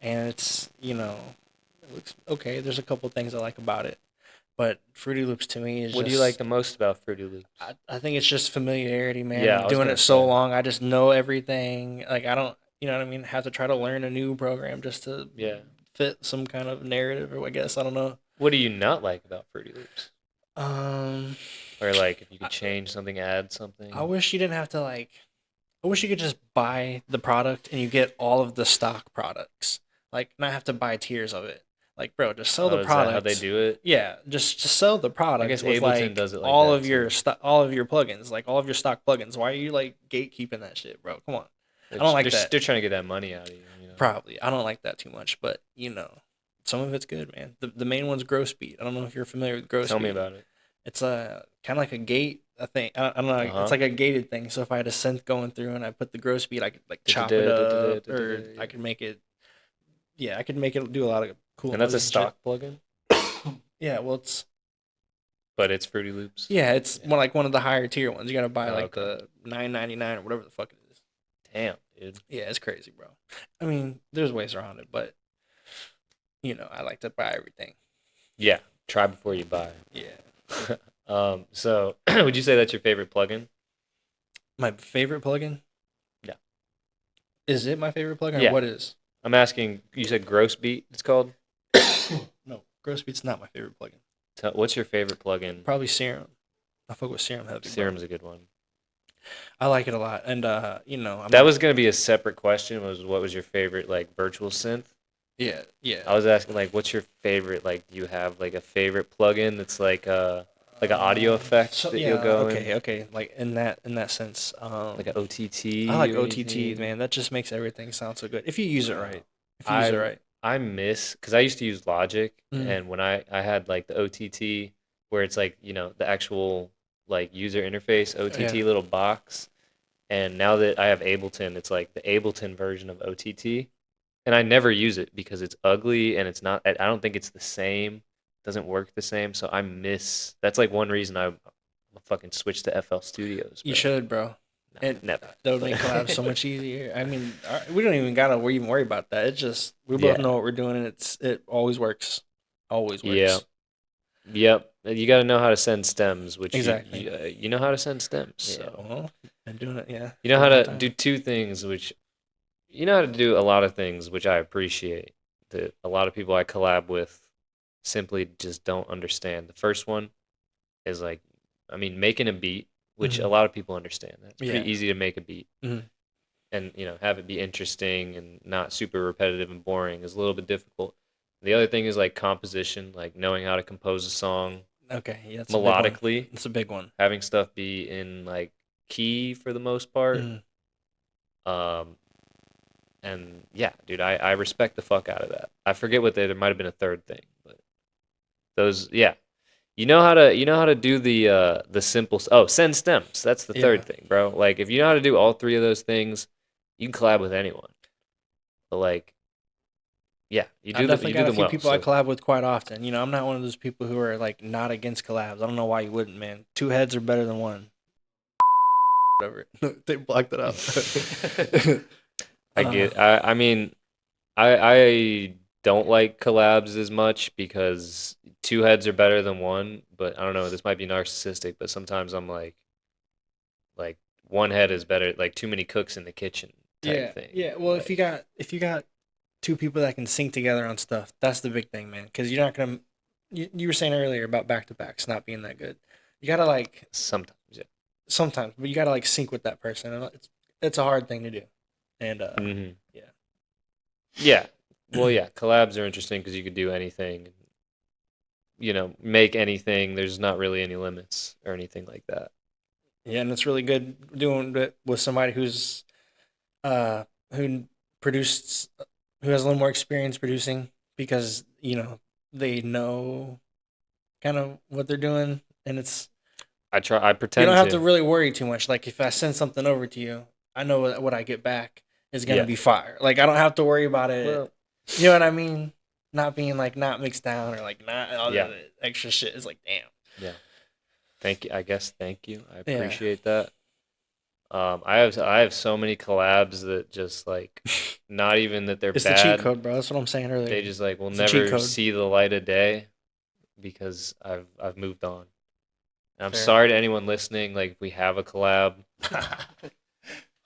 Speaker 2: and it's it looks okay. There's a couple things I like about it, but Fruity Loops to me is
Speaker 1: What do you
Speaker 2: just-
Speaker 1: like the most about Fruity Loops?
Speaker 2: I think it's just familiarity, man.
Speaker 1: Yeah, I was
Speaker 2: Doing
Speaker 1: gonna
Speaker 2: it so
Speaker 1: say.
Speaker 2: long, I just know everything. Like I don't, you know what I mean? Have to try to learn a new program just to
Speaker 1: Yeah.
Speaker 2: fit some kind of narrative, or I guess I don't know.
Speaker 1: What do you not like about Fruity Loops?
Speaker 2: Um,
Speaker 1: Or like if you could change something, add something.
Speaker 2: I wish you didn't have to like. I wish you could just buy the product and you get all of the stock products. Like not have to buy tiers of it. Like bro, just sell the
Speaker 1: Is that
Speaker 2: product.
Speaker 1: how they do it?
Speaker 2: Yeah, just sell the product.
Speaker 1: guess
Speaker 2: with
Speaker 1: Ableton
Speaker 2: like
Speaker 1: does it like
Speaker 2: all
Speaker 1: that,
Speaker 2: of your
Speaker 1: too.
Speaker 2: all of your plugins, like all of your stock plugins. Why are you like gatekeeping that shit, bro? Come on.
Speaker 1: They're,
Speaker 2: don't like
Speaker 1: they're,
Speaker 2: that.
Speaker 1: They're trying to get that money out of you. You know?
Speaker 2: Probably. I don't like that too much, but some of it's good, man. The main one's Gross Beat. I don't know if you're familiar with Gross
Speaker 1: Tell
Speaker 2: Beat.
Speaker 1: me about it.
Speaker 2: It's a kind of like a gate. I think I don't know.
Speaker 1: Uh-huh.
Speaker 2: It's like a gated thing. So if I had a synth going through and I put the Gross Beat, I could like chop it up, or I could make it. Yeah, I could make it do a lot of cool.
Speaker 1: And that's a
Speaker 2: noises and
Speaker 1: stock plugin,
Speaker 2: shit. Yeah, well, it's
Speaker 1: Fruity Loops.
Speaker 2: it's more like one of the higher tier ones. You gotta buy
Speaker 1: Oh,
Speaker 2: like
Speaker 1: okay.
Speaker 2: the $9.99 or whatever the fuck it is.
Speaker 1: Damn, dude.
Speaker 2: Yeah, it's crazy, bro. I mean, there's ways around it, but I like to buy everything.
Speaker 1: Yeah. Try before you buy.
Speaker 2: Yeah.
Speaker 1: So would you say that's your favorite plugin?
Speaker 2: My favorite plugin?
Speaker 1: Yeah.
Speaker 2: Is it my favorite plugin?
Speaker 1: Yeah.
Speaker 2: Or what is?
Speaker 1: I'm asking. You said Gross Beat. It's called.
Speaker 2: No, Gross Beat's not my favorite plugin.
Speaker 1: What's your favorite plugin?
Speaker 2: Probably Serum. I fuck with Serum heavy. bro.
Speaker 1: Serum's a good one.
Speaker 2: I like it a lot, and I'm
Speaker 1: That was gonna be a separate question. Was what was your favorite like virtual synth?
Speaker 2: yeah.
Speaker 1: I was asking like, what's your favorite? Like, do you have like a favorite plugin that's like Like an audio effect
Speaker 2: So
Speaker 1: that
Speaker 2: yeah,
Speaker 1: you'll go in,
Speaker 2: okay. Like in that sense,
Speaker 1: like an OTT
Speaker 2: I like
Speaker 1: or
Speaker 2: OTTs,
Speaker 1: anything.
Speaker 2: man. That just makes everything sound so good if you use it
Speaker 1: Bro,
Speaker 2: right. If you use it
Speaker 1: I
Speaker 2: right.
Speaker 1: I miss because I used to use Logic,
Speaker 2: Mm.
Speaker 1: and when I had like the OTT where it's like the actual like user interface
Speaker 2: Yeah.
Speaker 1: OTT little box, and now that I have Ableton, it's like the Ableton version of OTT, and I never use it because it's ugly and it's not. I don't think it's the same. Doesn't work the same. So I miss. That's like one reason I fucking switched to FL Studios,
Speaker 2: You
Speaker 1: bro.
Speaker 2: should, bro.
Speaker 1: No,
Speaker 2: It
Speaker 1: never.
Speaker 2: that would
Speaker 1: But
Speaker 2: make collabs so much easier. I mean, we don't even gotta even worry about that. It's just we both
Speaker 1: yeah,
Speaker 2: know what we're doing, and it always works. Always
Speaker 1: yeah,
Speaker 2: works.
Speaker 1: yep. You got to know how to send stems, which
Speaker 2: Exactly.
Speaker 1: you know how to send stems.
Speaker 2: Yeah.
Speaker 1: So
Speaker 2: Well, been doing it. Yeah,
Speaker 1: you know
Speaker 2: for a
Speaker 1: how
Speaker 2: long
Speaker 1: to do
Speaker 2: time.
Speaker 1: two things, which you know how to do a lot of things, which I appreciate. That a lot of people I collab with simply just don't understand. The first one is like, I mean, making a beat, which a
Speaker 2: Mhm.
Speaker 1: lot of people understand. It's
Speaker 2: Yeah.
Speaker 1: pretty easy to make a beat,
Speaker 2: Mhm.
Speaker 1: and have it be interesting and not super repetitive and boring is a little bit difficult. The other thing is like composition, like knowing how to compose a song
Speaker 2: Okay. Yeah, it's a big one.
Speaker 1: melodically,
Speaker 2: It's a big one.
Speaker 1: having stuff be in like key for the most part.
Speaker 2: Mhm.
Speaker 1: Um, and yeah, dude, I respect the fuck out of that. I forget what there might have been a third thing, but those, yeah, you know how to do the simple send stems. That's the
Speaker 2: Yeah.
Speaker 1: third thing, bro. Like if you know how to do all three of those things, you can collab with anyone. But like, yeah,
Speaker 2: I definitely
Speaker 1: you do
Speaker 2: got a
Speaker 1: them
Speaker 2: few
Speaker 1: well.
Speaker 2: people I
Speaker 1: So
Speaker 2: collab with quite often. I'm not one of those people who are like not against collabs. I don't know why you wouldn't, man. Two heads are better than one. Whatever. They blocked it out.
Speaker 1: I get I mean I don't like collabs as much because two heads are better than one, but I don't know, this might be narcissistic, but sometimes I'm like one head is better, like too many cooks in the kitchen type
Speaker 2: Yeah,
Speaker 1: thing.
Speaker 2: yeah. Well,
Speaker 1: Like
Speaker 2: if you got two people that can sync together on stuff, that's the big thing, man. Because you're not gonna. You were saying earlier about back to backs not being that good. You gotta like
Speaker 1: sometimes, yeah.
Speaker 2: sometimes, but you gotta like sync with that person, and it's a hard thing to do. And
Speaker 1: Hmm.
Speaker 2: yeah,
Speaker 1: Yeah. Well, yeah, collabs are interesting because you could do anything, make anything. There's not really any limits or anything like that.
Speaker 2: yeah, and it's really good doing it with somebody uh who produced who has a little more experience producing because they know kind of what they're doing, and
Speaker 1: I
Speaker 2: you don't
Speaker 1: pretend
Speaker 2: have to
Speaker 1: to.
Speaker 2: really worry too much. Like if I send something over to you, I know what I get back is gonna
Speaker 1: Yeah.
Speaker 2: be fire. Like I don't have to worry about it.
Speaker 1: Well,
Speaker 2: You know what I mean? Not being like not mixed down or like not all
Speaker 1: yeah.
Speaker 2: the extra shit. It's like damn.
Speaker 1: Yeah. Thank you. I guess thank you. I
Speaker 2: Yeah.
Speaker 1: appreciate that. I have so many collabs that just like not even that they're
Speaker 2: It's the cheat
Speaker 1: bad.
Speaker 2: code, bro. That's what I'm saying earlier.
Speaker 1: They just like will
Speaker 2: It's the cheat
Speaker 1: never
Speaker 2: code.
Speaker 1: see the light of day because I've moved on. And I'm
Speaker 2: Fair.
Speaker 1: sorry to anyone listening. Like if we have a collab,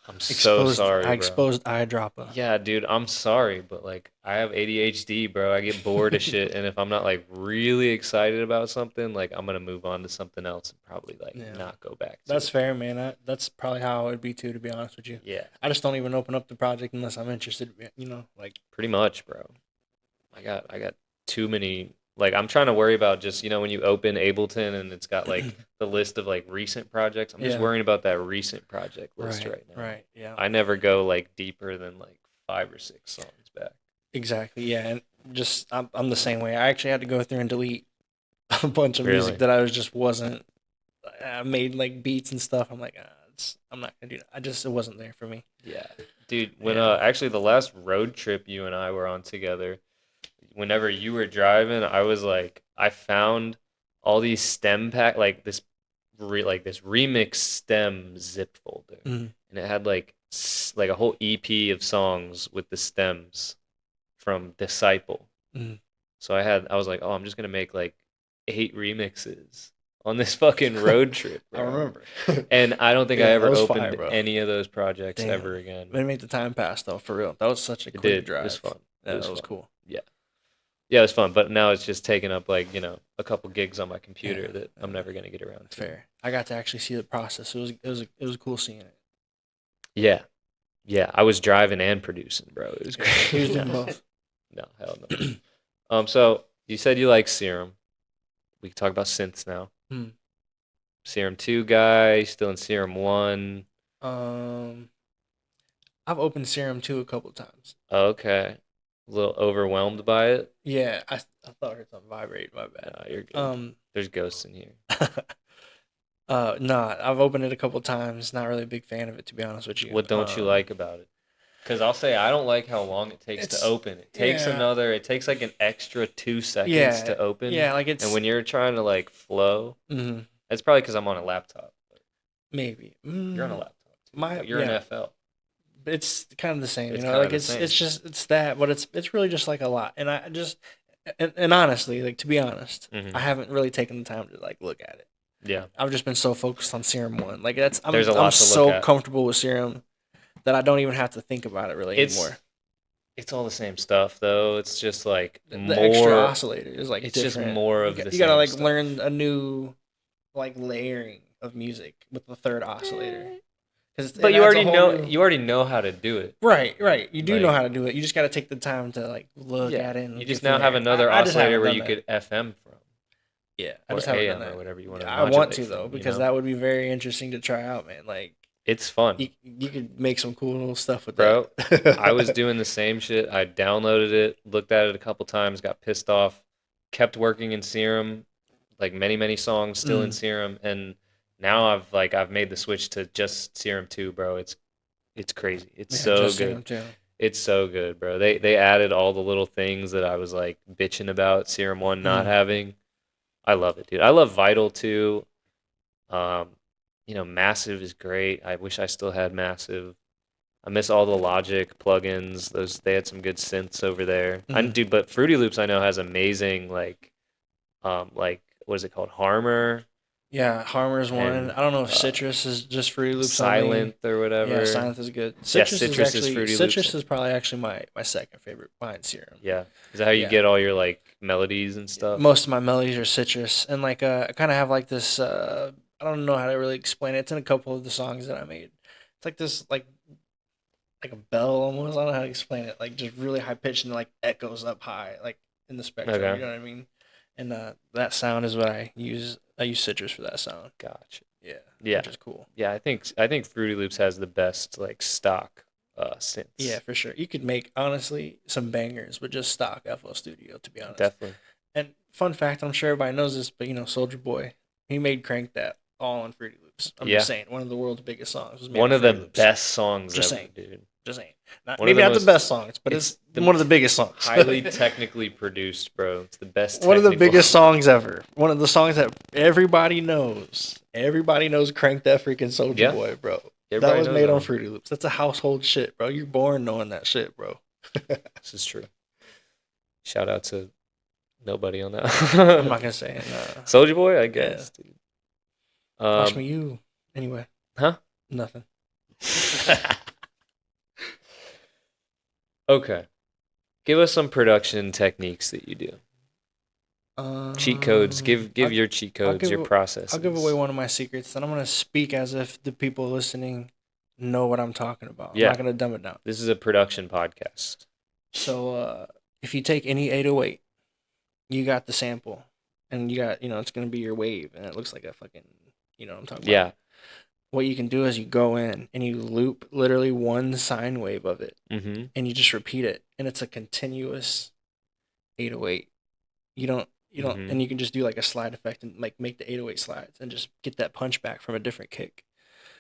Speaker 1: I'm so sorry,
Speaker 2: I
Speaker 1: bro.
Speaker 2: exposed iDROPPA.
Speaker 1: Yeah, dude, I'm sorry, but like I have ADHD, bro. I get bored of shit, and if I'm not like really excited about something, like I'm gonna move on to something else and probably like
Speaker 2: Yeah.
Speaker 1: not go back to
Speaker 2: That's
Speaker 1: it.
Speaker 2: fair, man. That's probably how it would be too, to be honest with you.
Speaker 1: Yeah,
Speaker 2: I just don't even open up the project unless I'm interested. Like
Speaker 1: pretty much, bro. I got too many. Like I'm trying to worry about just when you open Ableton and it's got like the list of like recent projects. I'm just
Speaker 2: yeah,
Speaker 1: worrying about that recent project list
Speaker 2: right,
Speaker 1: right now.
Speaker 2: right, yeah,
Speaker 1: I never go like deeper than like 5 or 6 songs back.
Speaker 2: exactly, yeah, and just I'm the same way. I actually had to go through and delete a bunch of music
Speaker 1: Really?
Speaker 2: that I was just wasn't. I made like beats and stuff. I'm like, I'm not gonna do that. It wasn't there for me.
Speaker 1: Yeah, dude. When
Speaker 2: Yeah,
Speaker 1: actually the last road trip you and I were on together, whenever you were driving, I was like, I found all these stem pack like this remix stem zip folder,
Speaker 2: Mhm.
Speaker 1: and it had like like a whole EP of songs with the stems from Disciple.
Speaker 2: Mhm.
Speaker 1: So I was like, oh, I'm just gonna make like 8 remixes on this fucking road trip,
Speaker 2: I
Speaker 1: bro.
Speaker 2: remember.
Speaker 1: And I don't think I
Speaker 2: Yeah, that
Speaker 1: ever
Speaker 2: was fire,
Speaker 1: opened
Speaker 2: bro.
Speaker 1: any of those projects
Speaker 2: Damn,
Speaker 1: ever again.
Speaker 2: it made the time pass though, for real. That was such a
Speaker 1: It
Speaker 2: quick
Speaker 1: did. It was
Speaker 2: drive.
Speaker 1: fun. It
Speaker 2: Yeah,
Speaker 1: was
Speaker 2: that was
Speaker 1: fun.
Speaker 2: cool.
Speaker 1: Yeah. Yeah, it was fun. But now it's just taking up like, a couple gigs on my computer
Speaker 2: Yeah,
Speaker 1: that I'm
Speaker 2: yeah.
Speaker 1: never gonna get around to.
Speaker 2: Fair. I got to actually see the process. It was cool seeing it.
Speaker 1: Yeah. Yeah. I was driving and producing, bro. It was
Speaker 2: Yeah, he was
Speaker 1: great.
Speaker 2: doing both.
Speaker 1: No, hell no. So you said you like Serum. We can talk about synths now.
Speaker 2: Hmm.
Speaker 1: Serum 2 guy, still in Serum 1.
Speaker 2: Um, I've opened Serum 2 a couple times.
Speaker 1: Okay. A little overwhelmed by it.
Speaker 2: Yeah, I thought I heard something vibrate. My bad.
Speaker 1: No, you're good. There's ghosts in here.
Speaker 2: Nah, I've opened it a couple times. Not really a big fan of it, to be honest with you.
Speaker 1: What don't you like about it? Because I'll say I don't like how long it takes to open. It takes it takes like an extra 2 seconds to open.
Speaker 2: Yeah, like it's.
Speaker 1: And when you're trying to like flow,
Speaker 2: Mhm,
Speaker 1: it's probably because I'm on a laptop.
Speaker 2: maybe.
Speaker 1: You're on a laptop too.
Speaker 2: My
Speaker 1: You're an FL.
Speaker 2: It's kind of the same,
Speaker 1: It's
Speaker 2: you know.
Speaker 1: kinda
Speaker 2: Like
Speaker 1: the
Speaker 2: it's
Speaker 1: same.
Speaker 2: it's just it's that, but it's really just like a lot. And I just and honestly, like to be honest,
Speaker 1: Mhm.
Speaker 2: I haven't really taken the time to like look at it.
Speaker 1: Yeah.
Speaker 2: I've just been so focused on Serum 1. Like
Speaker 1: There's a lot
Speaker 2: I'm
Speaker 1: to look
Speaker 2: so
Speaker 1: at.
Speaker 2: comfortable with Serum that I don't even have to think about it really anymore.
Speaker 1: It's all the same stuff though. It's just like
Speaker 2: The extra
Speaker 1: more.
Speaker 2: oscillator is like
Speaker 1: It's
Speaker 2: different.
Speaker 1: just more of
Speaker 2: you
Speaker 1: the
Speaker 2: you gotta
Speaker 1: same
Speaker 2: like
Speaker 1: stuff.
Speaker 2: learn a new like layering of music with the third oscillator.
Speaker 1: But you already know how to do it.
Speaker 2: Right. You do know
Speaker 1: Like-
Speaker 2: how to do it. You just got to take the time to like look
Speaker 1: Yeah.
Speaker 2: at it. And
Speaker 1: You
Speaker 2: get
Speaker 1: just
Speaker 2: from
Speaker 1: now have
Speaker 2: there.
Speaker 1: another
Speaker 2: I just
Speaker 1: oscillator
Speaker 2: haven't
Speaker 1: where
Speaker 2: done
Speaker 1: you
Speaker 2: that.
Speaker 1: could FM from.
Speaker 2: Yeah, I
Speaker 1: Or
Speaker 2: just haven't done
Speaker 1: AM
Speaker 2: that.
Speaker 1: or whatever you want to
Speaker 2: I want
Speaker 1: modulate
Speaker 2: to
Speaker 1: from,
Speaker 2: though
Speaker 1: you
Speaker 2: because
Speaker 1: know?
Speaker 2: that would be very interesting to try out, man. Like
Speaker 1: It's fun.
Speaker 2: you could make some cool stuff with
Speaker 1: Bro,
Speaker 2: that.
Speaker 1: I was doing the same shit. I downloaded it, looked at it a couple times, got pissed off, kept working in Serum, like many songs still in Serum, and now I've made the switch to just Serum 2, bro. It's crazy. It's
Speaker 2: Yeah,
Speaker 1: so
Speaker 2: just
Speaker 1: good.
Speaker 2: Serum too.
Speaker 1: It's so good, bro. They added all the little things that I was like bitching about Serum 1 not having. I love it, dude. I love Vital too. Um, Massive is great. I wish I still had Massive. I miss all the Logic plugins. They had some good synths over there. But Fruity Loops I know has amazing like what is it called? Harmor,
Speaker 2: Yeah, Harmer's one.
Speaker 1: and
Speaker 2: I don't know if Citrus is just Fruity Loops only.
Speaker 1: Silent or whatever.
Speaker 2: Yeah, Silent is good.
Speaker 1: Yeah,
Speaker 2: Citrus
Speaker 1: Citrus is Fruity Loops.
Speaker 2: Citrus is probably actually my second favorite behind Serum.
Speaker 1: Yeah. Is that how you
Speaker 2: Yeah.
Speaker 1: get all your like melodies and stuff?
Speaker 2: Most of my melodies are Citrus, and like I kind of have like this. I don't know how to really explain it. It's in a couple of the songs that I made. It's like this like a bell almost. I don't know how to explain it. Like just really high pitched and like echoes up high, like in the spectrum.
Speaker 1: Okay.
Speaker 2: You know what I mean? And that sound is what I use. I use Citrus for that sound.
Speaker 1: Gotcha.
Speaker 2: Yeah, which is cool.
Speaker 1: Yeah, I think Fruity Loops has the best like stock synths.
Speaker 2: Yeah, for sure. You could make honestly some bangers with just stock FL Studio. To be honest,
Speaker 1: Definitely.
Speaker 2: And fun fact, I'm sure everybody knows this, but Soldier Boy, he made Crank That all on Fruity Loops. I'm just saying, one of the world's biggest songs was made
Speaker 1: One
Speaker 2: on
Speaker 1: of the
Speaker 2: Fruity Loops.
Speaker 1: best songs
Speaker 2: Just
Speaker 1: ever,
Speaker 2: saying.
Speaker 1: dude.
Speaker 2: Just saying.
Speaker 1: One of
Speaker 2: The best songs, but it's one of the biggest songs.
Speaker 1: Highly technically produced, bro. It's the best.
Speaker 2: One of the biggest songs ever. One of the songs that everybody knows. Everybody knows Crank That freaking Soldier Boy, bro.
Speaker 1: Everybody
Speaker 2: that was
Speaker 1: knows
Speaker 2: made
Speaker 1: that
Speaker 2: on
Speaker 1: one.
Speaker 2: Fruity Loops. That's a household shit, bro. You're born knowing that shit, bro.
Speaker 1: This is true. Shout out to nobody on that.
Speaker 2: I'm not gonna say it. No.
Speaker 1: Soldier Boy, I guess.
Speaker 2: Yeah.
Speaker 1: Dude.
Speaker 2: Watch me, you. Anyway.
Speaker 1: Huh?
Speaker 2: Nothing.
Speaker 1: Okay. Give us some production techniques that you do. Cheat codes. Give your cheat codes, your processes.
Speaker 2: I'll give away one of my secrets, and I'm gonna speak as if the people listening know what I'm talking about.
Speaker 1: Yeah.
Speaker 2: I'm not gonna dumb it down.
Speaker 1: This is a production podcast.
Speaker 2: So if you take any 808, you got the sample, and you got it's gonna be your wave, and it looks like a fucking what I'm talking about.
Speaker 1: Yeah.
Speaker 2: What you can do is you go in and you loop literally one sine wave of it,
Speaker 1: Mm-hmm.
Speaker 2: and you just repeat it, and it's a continuous 808. You don't,
Speaker 1: Mhm.
Speaker 2: and you can just do like a slide effect and like make the 808 slides and just get that punch back from a different kick.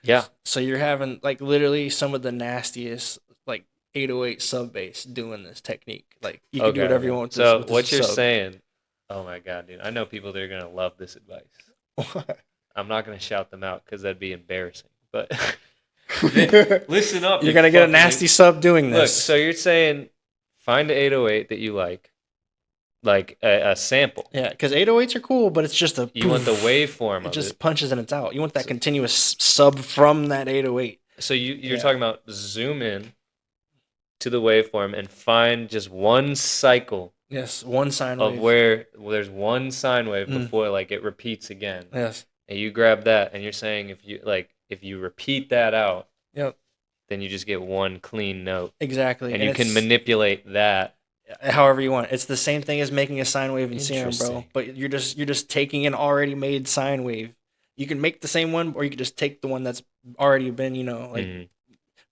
Speaker 1: Yeah.
Speaker 2: So you're having like literally some of the nastiest like 808 sub bass doing this technique. Like you can do whatever you want with this.
Speaker 1: So
Speaker 2: with this
Speaker 1: what you're
Speaker 2: sub.
Speaker 1: saying, oh my God, dude. I know people that are going to love this advice.
Speaker 2: What?
Speaker 1: I'm not going to shout them out because that'd be embarrassing. But listen up.
Speaker 2: You're gonna get a nasty sub doing
Speaker 1: Look,
Speaker 2: this.
Speaker 1: so you're saying find an 808 that you like a sample.
Speaker 2: Yeah, because 808s are cool, but it's just a.
Speaker 1: You want the waveform
Speaker 2: It
Speaker 1: of
Speaker 2: just
Speaker 1: it.
Speaker 2: punches and it's out. You want that continuous sub from that 808.
Speaker 1: So you're talking about zoom in to the waveform and find just one cycle
Speaker 2: Yes, one sine
Speaker 1: of
Speaker 2: wave.
Speaker 1: where there's one sine wave before like it repeats again.
Speaker 2: Yes.
Speaker 1: And you grab that and you're saying if you repeat that out,
Speaker 2: Yep.
Speaker 1: then you just get one clean note.
Speaker 2: Exactly.
Speaker 1: And you can manipulate that
Speaker 2: however you want. It's the same thing as making a sine wave in Serum, bro.
Speaker 1: Interesting.
Speaker 2: But you're just taking an already made sine wave. You can make the same one, or you can just take the one that's already been, like
Speaker 1: Mhm.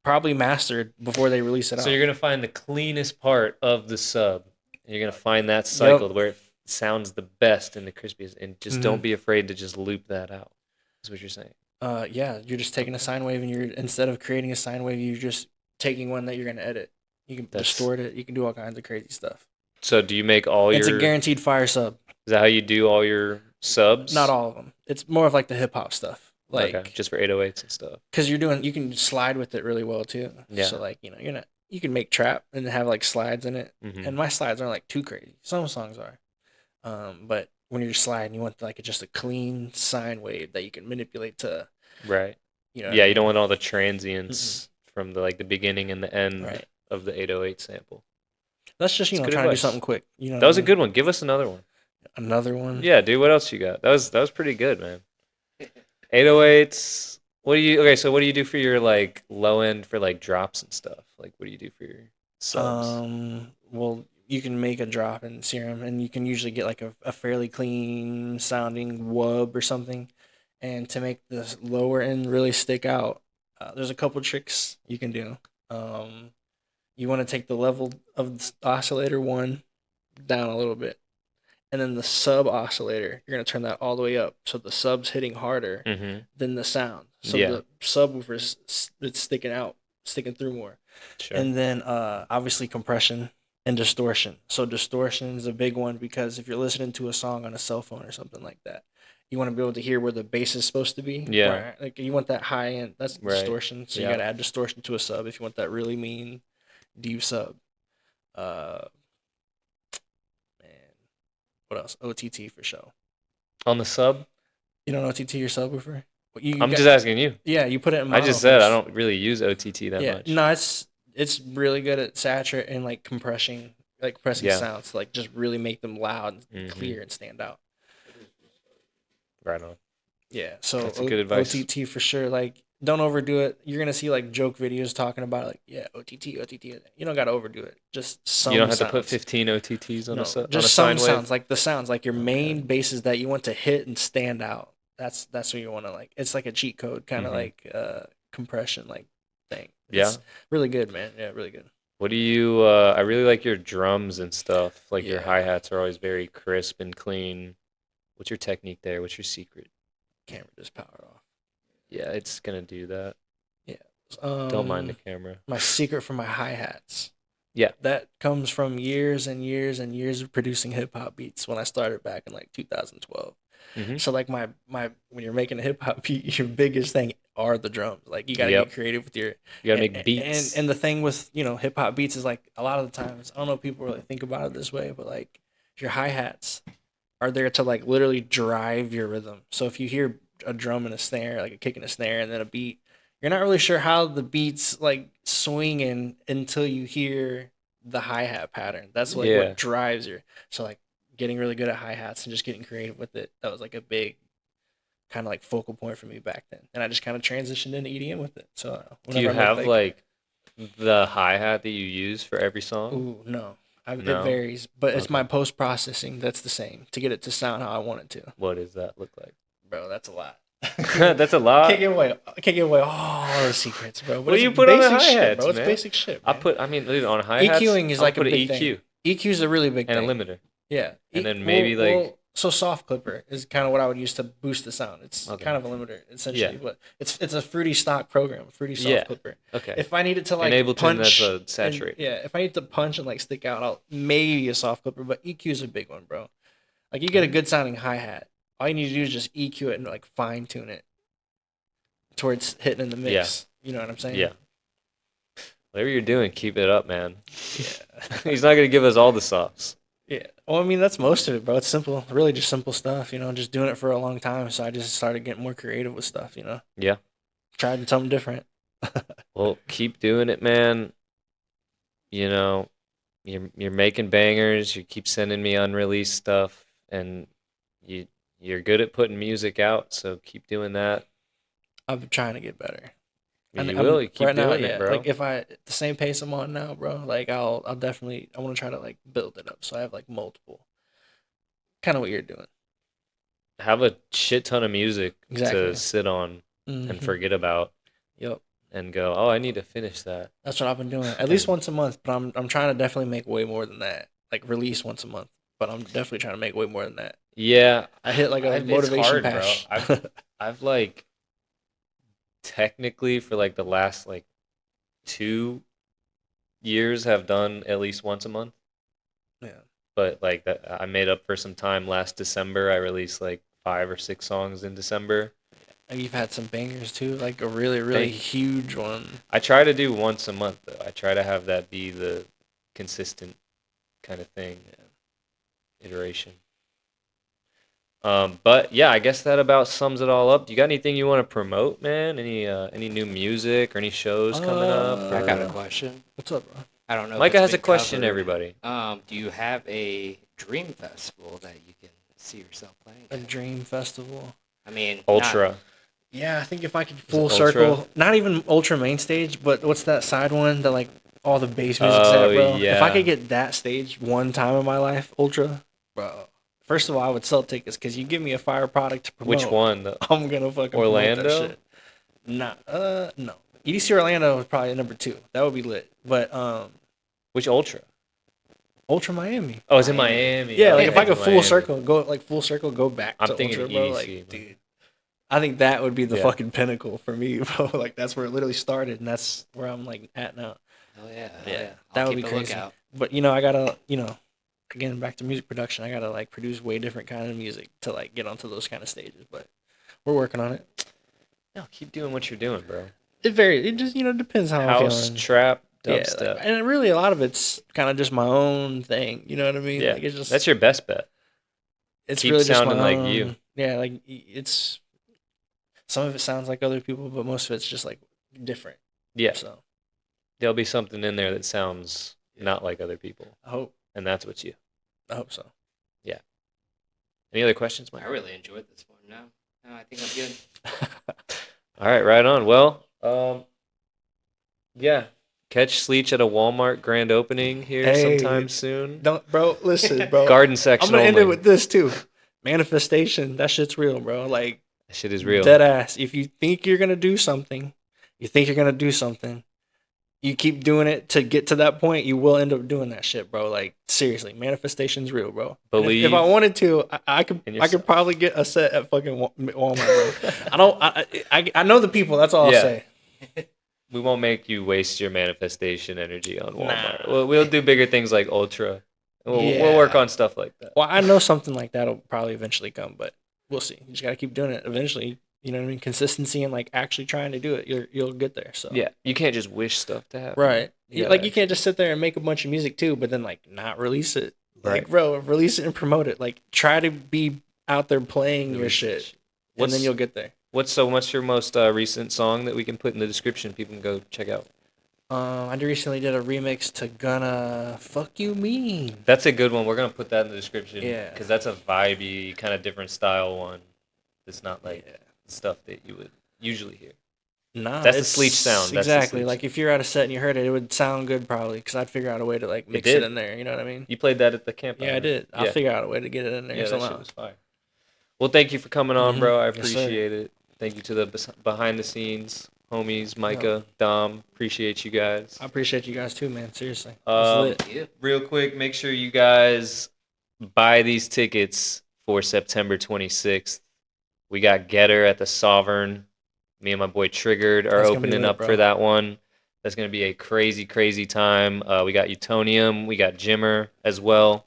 Speaker 2: probably mastered before they release it
Speaker 1: So
Speaker 2: out.
Speaker 1: you're gonna find the cleanest part of the sub. You're gonna find that
Speaker 2: Yep.
Speaker 1: cycle where it sounds the best and the crispiest, and just don't
Speaker 2: Mhm.
Speaker 1: be afraid to just loop that out. That's what you're saying.
Speaker 2: Yeah, you're just taking a sine wave, and you're instead of creating a sine wave, you're just taking one that you're gonna edit. You can
Speaker 1: That's
Speaker 2: distort it. You can do all kinds of crazy stuff.
Speaker 1: so. Do you make all
Speaker 2: It's a
Speaker 1: your?
Speaker 2: guaranteed fire sub.
Speaker 1: Is that how you do all your subs?
Speaker 2: Not all of them. It's more of like the hip hop stuff,
Speaker 1: Okay,
Speaker 2: like
Speaker 1: just for 808s and stuff.
Speaker 2: because you can slide with it really well too.
Speaker 1: Yeah.
Speaker 2: So like you can make trap and have like slides in it,
Speaker 1: Mhm.
Speaker 2: and my slides aren't like too crazy. Some songs are, but when you're sliding, you want like just a clean sine wave that you can manipulate to,
Speaker 1: Right.
Speaker 2: what
Speaker 1: Yeah,
Speaker 2: I
Speaker 1: you don't
Speaker 2: mean?
Speaker 1: want all the transients from the beginning and the end
Speaker 2: Right.
Speaker 1: of the 808 sample.
Speaker 2: That's just
Speaker 1: It's good
Speaker 2: trying to do
Speaker 1: advice.
Speaker 2: something quick.
Speaker 1: That was a good one. Give us another one.
Speaker 2: Another one.
Speaker 1: Yeah, dude. What else you got? That was pretty good, man. 808s. So what do you do for your like low end for like drops and stuff? Like what do you do for your subs?
Speaker 2: Well, you can make a drop in Serum, and you can usually get like a fairly clean sounding wub or something. And to make the lower end really stick out, there's a couple tricks you can do. You want to take the level of the oscillator one down a little bit, and then the sub oscillator, you're gonna turn that all the way up, so the sub's hitting harder
Speaker 1: Mm-hmm.
Speaker 2: than the sound. So
Speaker 1: Yeah.
Speaker 2: the subwoofer's it's sticking out, sticking through more.
Speaker 1: Sure.
Speaker 2: And then obviously compression and distortion. So distortion is a big one because if you're listening to a song on a cell phone or something like that, you want to be able to hear where the bass is supposed to be.
Speaker 1: Yeah.
Speaker 2: Like you want that high end. That's
Speaker 1: Right.
Speaker 2: distortion. So you
Speaker 1: Yeah.
Speaker 2: got to add distortion to a sub if you want that really mean deep sub. Uh, man, what else? OTT for show.
Speaker 1: On the sub?
Speaker 2: You don't know OTT or subwoofer?
Speaker 1: I'm just asking you.
Speaker 2: Yeah, you put it in
Speaker 1: I
Speaker 2: mono
Speaker 1: just said I
Speaker 2: first.
Speaker 1: don't really use OTT that much.
Speaker 2: No, it's really good at saturating, like compressing
Speaker 1: Yeah.
Speaker 2: sounds, like just really make them loud and
Speaker 1: Mhm.
Speaker 2: clear and stand out.
Speaker 1: Right on.
Speaker 2: Yeah, so
Speaker 1: That's good advice.
Speaker 2: OTT for sure. Like, don't overdo it. You're gonna see like joke videos talking about it, like, yeah, OTT, OTT. You don't gotta overdo it. Just some.
Speaker 1: You don't have to put
Speaker 2: sounds.
Speaker 1: 15 OTTs on
Speaker 2: No,
Speaker 1: a on a
Speaker 2: just
Speaker 1: sine
Speaker 2: some
Speaker 1: wave.
Speaker 2: sounds, like the sounds, like your main bases that you want to hit and stand out. That's what you want to like. It's like a cheat code, kind of
Speaker 1: Mhm.
Speaker 2: like compression like thing.
Speaker 1: Yeah.
Speaker 2: It's really good, man. Yeah, really good.
Speaker 1: What do you? I really like your drums and stuff. Like your
Speaker 2: Yeah.
Speaker 1: hi hats are always very crisp and clean. What's your technique there? What's your secret?
Speaker 2: Camera just powered off.
Speaker 1: Yeah, it's gonna do that.
Speaker 2: Yeah.
Speaker 1: Don't mind the camera.
Speaker 2: My secret for my hi-hats.
Speaker 1: Yeah.
Speaker 2: That comes from years and years and years of producing hip hop beats when I started back in like 2012.
Speaker 1: Mhm.
Speaker 2: So like my when you're making a hip hop beat, your biggest thing are the drums. Like you got to
Speaker 1: Yep.
Speaker 2: get creative with your
Speaker 1: You gotta
Speaker 2: and,
Speaker 1: make beats.
Speaker 2: and the thing with, hip hop beats is like a lot of the times, I don't know if people really think about it this way, but like your hi-hats are there to like literally drive your rhythm. So if you hear a drum and a snare, like a kick and a snare and then a beat, you're not really sure how the beat's like swinging until you hear the hi-hat pattern. That's like
Speaker 1: Yeah.
Speaker 2: what drives your. So like getting really good at hi-hats and just getting creative with it. That was like a big kind of like focal point for me back then. And I just kind of transitioned into EDM with it. So
Speaker 1: Do you
Speaker 2: whenever I
Speaker 1: have
Speaker 2: make,
Speaker 1: like the hi hat that you use for every song?
Speaker 2: ooh, no.
Speaker 1: No?
Speaker 2: It varies, but it's
Speaker 1: Okay.
Speaker 2: my post processing that's the same to get it to sound how I want it to.
Speaker 1: What does that look like?
Speaker 2: Bro, that's a lot.
Speaker 1: That's a lot.
Speaker 2: I can't give away all the secrets, bro. But
Speaker 1: What do
Speaker 2: it's
Speaker 1: you put on the
Speaker 2: basic shit,
Speaker 1: hi-hats,
Speaker 2: bro. It's
Speaker 1: man?
Speaker 2: basic shit.
Speaker 1: Dude, on hi hats.
Speaker 2: EQing is like a
Speaker 1: put
Speaker 2: big
Speaker 1: EQ
Speaker 2: thing. EQ is a really big
Speaker 1: and a
Speaker 2: thing.
Speaker 1: limiter.
Speaker 2: Yeah,
Speaker 1: And then maybe, like-
Speaker 2: so soft clipper is kind of what I would use to boost the sound. It's
Speaker 1: Okay.
Speaker 2: kind of a limiter essentially,
Speaker 1: Yeah.
Speaker 2: but it's a fruity stock program, fruity soft
Speaker 1: Yeah.
Speaker 2: clipper.
Speaker 1: Okay.
Speaker 2: If I needed to like
Speaker 1: In Ableton,
Speaker 2: punch,
Speaker 1: that's a
Speaker 2: and-
Speaker 1: saturate.
Speaker 2: yeah, if I need to punch and like stick out, I'll maybe a soft clipper, but EQ is a big one, bro. Like you get a good sounding hi hat, all you need to do is just EQ it and like fine tune it towards hitting in the mix. You know what I'm saying?
Speaker 1: Yeah. Whatever you're doing, keep it up, man.
Speaker 2: Yeah.
Speaker 1: He's not gonna give us all the sauce.
Speaker 2: Yeah. Well, I mean, that's most of it, bro. It's simple, really just simple stuff, just doing it for a long time. So I just started getting more creative with stuff,
Speaker 1: Yeah.
Speaker 2: Tried something different.
Speaker 1: Well, keep doing it, man. You're making bangers. You keep sending me unreleased stuff, and you're good at putting music out. So keep doing that.
Speaker 2: I've been trying to get better. And
Speaker 1: You will. You keep
Speaker 2: right now,
Speaker 1: doing it,
Speaker 2: yeah.
Speaker 1: bro.
Speaker 2: Like if I the same pace I'm on now, bro. Like I'll definitely I want to try to like build it up so I have like multiple. Kind of what you're doing.
Speaker 1: Have a shit ton of music
Speaker 2: Exactly.
Speaker 1: to sit on and
Speaker 2: Mhm.
Speaker 1: forget about
Speaker 2: Yep.
Speaker 1: and go, oh, I need to finish that.
Speaker 2: That's what I've been doing. At least once a month, but I'm trying to definitely make way more than that. Like release once a month, but I'm definitely trying to make way more than that.
Speaker 1: Yeah,
Speaker 2: I hit like a
Speaker 1: it's
Speaker 2: motivation
Speaker 1: hard,
Speaker 2: patch.
Speaker 1: bro. I've like technically for like the last like 2 years have done at least once a month.
Speaker 2: Yeah.
Speaker 1: But like that, I made up for some time last December. I released like 5 or 6 songs in December.
Speaker 2: And you've had some bangers too, like a really, really huge one.
Speaker 1: I try to do once a month though. I try to have that be the consistent kind of thing, iteration. But yeah, I guess that about sums it all up. Do you got anything you want to promote, man? Any new music or any shows coming up?
Speaker 4: I got a
Speaker 1: or-
Speaker 4: question.
Speaker 2: What's up, bro?
Speaker 4: I don't know. if
Speaker 1: Micah
Speaker 4: it's
Speaker 1: has a
Speaker 4: been
Speaker 1: question,
Speaker 4: covered.
Speaker 1: everybody.
Speaker 4: Do you have a dream festival that you can see yourself playing?
Speaker 2: A
Speaker 4: at?
Speaker 2: dream festival.
Speaker 4: I mean,
Speaker 1: Ultra.
Speaker 2: Yeah, I think if I could
Speaker 1: it
Speaker 2: full
Speaker 1: Ultra?
Speaker 2: circle, not even Ultra main stage, but what's that side one that like all the bass music's
Speaker 1: Oh,
Speaker 2: at, bro? If
Speaker 1: yeah.
Speaker 2: I could get that stage one time in my life, Ultra, bro. First of all, I would sell tickets because you give me a fire product to promote.
Speaker 1: Which one?
Speaker 2: I'm gonna fucking
Speaker 1: Orlando?
Speaker 2: promote that shit. No. EDC Orlando is probably number 2. That would be lit. But
Speaker 1: Which Ultra?
Speaker 2: Ultra Miami.
Speaker 1: Oh, it's in Miami.
Speaker 2: Yeah, like
Speaker 1: Okay,
Speaker 2: if I could
Speaker 1: it's in
Speaker 2: full circle, go back
Speaker 1: I'm
Speaker 2: to
Speaker 1: thinking
Speaker 2: Ultra, bro.
Speaker 1: EDC,
Speaker 2: Like,
Speaker 1: man.
Speaker 2: dude, I think that would be the
Speaker 1: Yeah.
Speaker 2: fucking pinnacle for me, bro. Like that's where it literally started, and that's where I'm like at now.
Speaker 4: Oh yeah.
Speaker 2: Yeah,
Speaker 4: I'll
Speaker 2: that would
Speaker 4: keep
Speaker 2: be
Speaker 4: a
Speaker 2: crazy.
Speaker 4: lookout.
Speaker 2: But I gotta, again back to music production. I gotta like produce way different kind of music to like get onto those kind of stages. But we're working on it.
Speaker 1: No, keep doing what you're doing, bro.
Speaker 2: It varies. It just depends how I'm
Speaker 1: House,
Speaker 2: feeling.
Speaker 1: trap,
Speaker 2: Yeah,
Speaker 1: dubstep.
Speaker 2: and really a lot of it's kind of just my own thing. You know what I mean?
Speaker 1: Yeah,
Speaker 2: Like it's just
Speaker 1: that's your best bet.
Speaker 2: it's
Speaker 1: keep
Speaker 2: really just
Speaker 1: sounding
Speaker 2: my
Speaker 1: like
Speaker 2: own,
Speaker 1: you.
Speaker 2: Yeah, like it's some of it sounds like other people, but most of it's just like different.
Speaker 1: Yeah,
Speaker 2: So
Speaker 1: there'll be something in there that sounds not like other people,
Speaker 2: I hope
Speaker 1: and that's you.
Speaker 2: so.
Speaker 1: Any other questions, Mike?
Speaker 4: I really enjoyed this one. No, I think I'm good.
Speaker 1: All right, right on. Well, yeah, catch Sleach at a Walmart grand opening here
Speaker 2: Hey.
Speaker 1: sometime soon.
Speaker 2: Don't, bro. Listen, bro.
Speaker 1: Garden section
Speaker 2: I'm gonna end
Speaker 1: only.
Speaker 2: it with this too. Manifestation. That shit's real, bro. Like
Speaker 1: That shit is real.
Speaker 2: dead ass. If you think you're gonna do something, you keep doing it to get to that point, you will end up doing that shit, bro. Like seriously, manifestation's real, bro. And
Speaker 1: Believe
Speaker 2: if I wanted to, I
Speaker 1: in
Speaker 2: could
Speaker 1: yourself.
Speaker 2: probably get a set at fucking Walmart, bro. I know the people. That's all
Speaker 1: Yeah.
Speaker 2: I'll say.
Speaker 1: We won't make you waste your manifestation energy on Walmart.
Speaker 2: Nah.
Speaker 1: We'll do bigger things like Ultra. We'll
Speaker 2: Yeah.
Speaker 1: work on stuff like that.
Speaker 2: Well, I know something like that'll probably eventually come, but we'll see. You just gotta keep doing it. Eventually, you know what I mean? Consistency and like actually trying to do it, you'll get there. So
Speaker 1: Yeah, you can't just wish stuff to happen.
Speaker 2: right.
Speaker 1: Yeah,
Speaker 2: Like you can't just sit there and make a bunch of music too, but then like not release it. Like
Speaker 1: Right.
Speaker 2: bro, release it and promote it. Like try to be out there playing your
Speaker 1: Release
Speaker 2: shit,
Speaker 1: it.
Speaker 2: and then you'll get there.
Speaker 1: What's your most recent song that we can put in the description? People can go check out.
Speaker 2: I recently did a remix to Gonna Fuck You Mean.
Speaker 1: That's a good one. We're gonna put that in the description.
Speaker 2: Yeah.
Speaker 1: Because that's a vibey, kind of different style one. It's not like
Speaker 2: Yeah.
Speaker 1: stuff that you would usually hear.
Speaker 2: Nah,
Speaker 1: That's the
Speaker 2: it's-
Speaker 1: Sleach sound. That's the
Speaker 2: exactly.
Speaker 1: Sleach
Speaker 2: Like if you're at a set and you heard it, it would sound good probably because I'd figure out a way to like mix it
Speaker 1: did.
Speaker 2: in there. You know what I mean?
Speaker 1: You played that at the camp.
Speaker 2: Yeah, I did. I'll figure out a way to get it in there
Speaker 1: Yeah, that
Speaker 2: somehow.
Speaker 1: shit was fire. Well, thank you for coming on,
Speaker 2: Mhm.
Speaker 1: bro. I
Speaker 2: Yes, sir.
Speaker 1: appreciate it. Thank you to the behind the scenes homies, Micah, Dom. Appreciate you guys.
Speaker 2: I appreciate you guys too, man. Seriously. It's
Speaker 1: Um,
Speaker 2: lit.
Speaker 4: Yeah.
Speaker 1: Real quick, make sure you guys buy these tickets for September 26th. We got Getter at the Sovereign. Me and my boy Triggered are
Speaker 2: That's gonna be
Speaker 1: opening
Speaker 2: lit,
Speaker 1: up
Speaker 2: bro.
Speaker 1: for that one. That's going to be a crazy, crazy time. We got Utonium. We got Jimmer as well.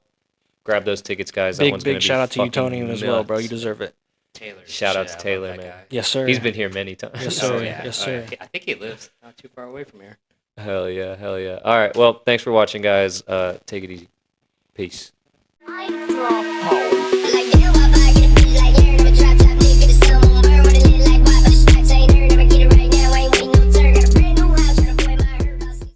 Speaker 1: Grab those tickets, guys. That one's
Speaker 2: Big
Speaker 1: gonna be
Speaker 2: shout out to
Speaker 1: fucking
Speaker 2: Utonium as well, bro.
Speaker 1: nuts.
Speaker 2: You deserve it.
Speaker 4: Taylor.
Speaker 1: Shout out
Speaker 4: shit,
Speaker 1: to
Speaker 4: I
Speaker 1: Taylor,
Speaker 4: love that
Speaker 1: man.
Speaker 4: guy.
Speaker 2: Yes, sir.
Speaker 1: He's been here many times.
Speaker 2: Yes,
Speaker 4: Oh,
Speaker 2: sir.
Speaker 4: yeah.
Speaker 2: Yes,
Speaker 4: Oh,
Speaker 2: sir.
Speaker 4: yeah. I think he lives not too far away from here.
Speaker 1: Hell yeah, hell yeah. All right, well, thanks for watching, guys. Take it easy. Peace.
Speaker 5: iDROPPA.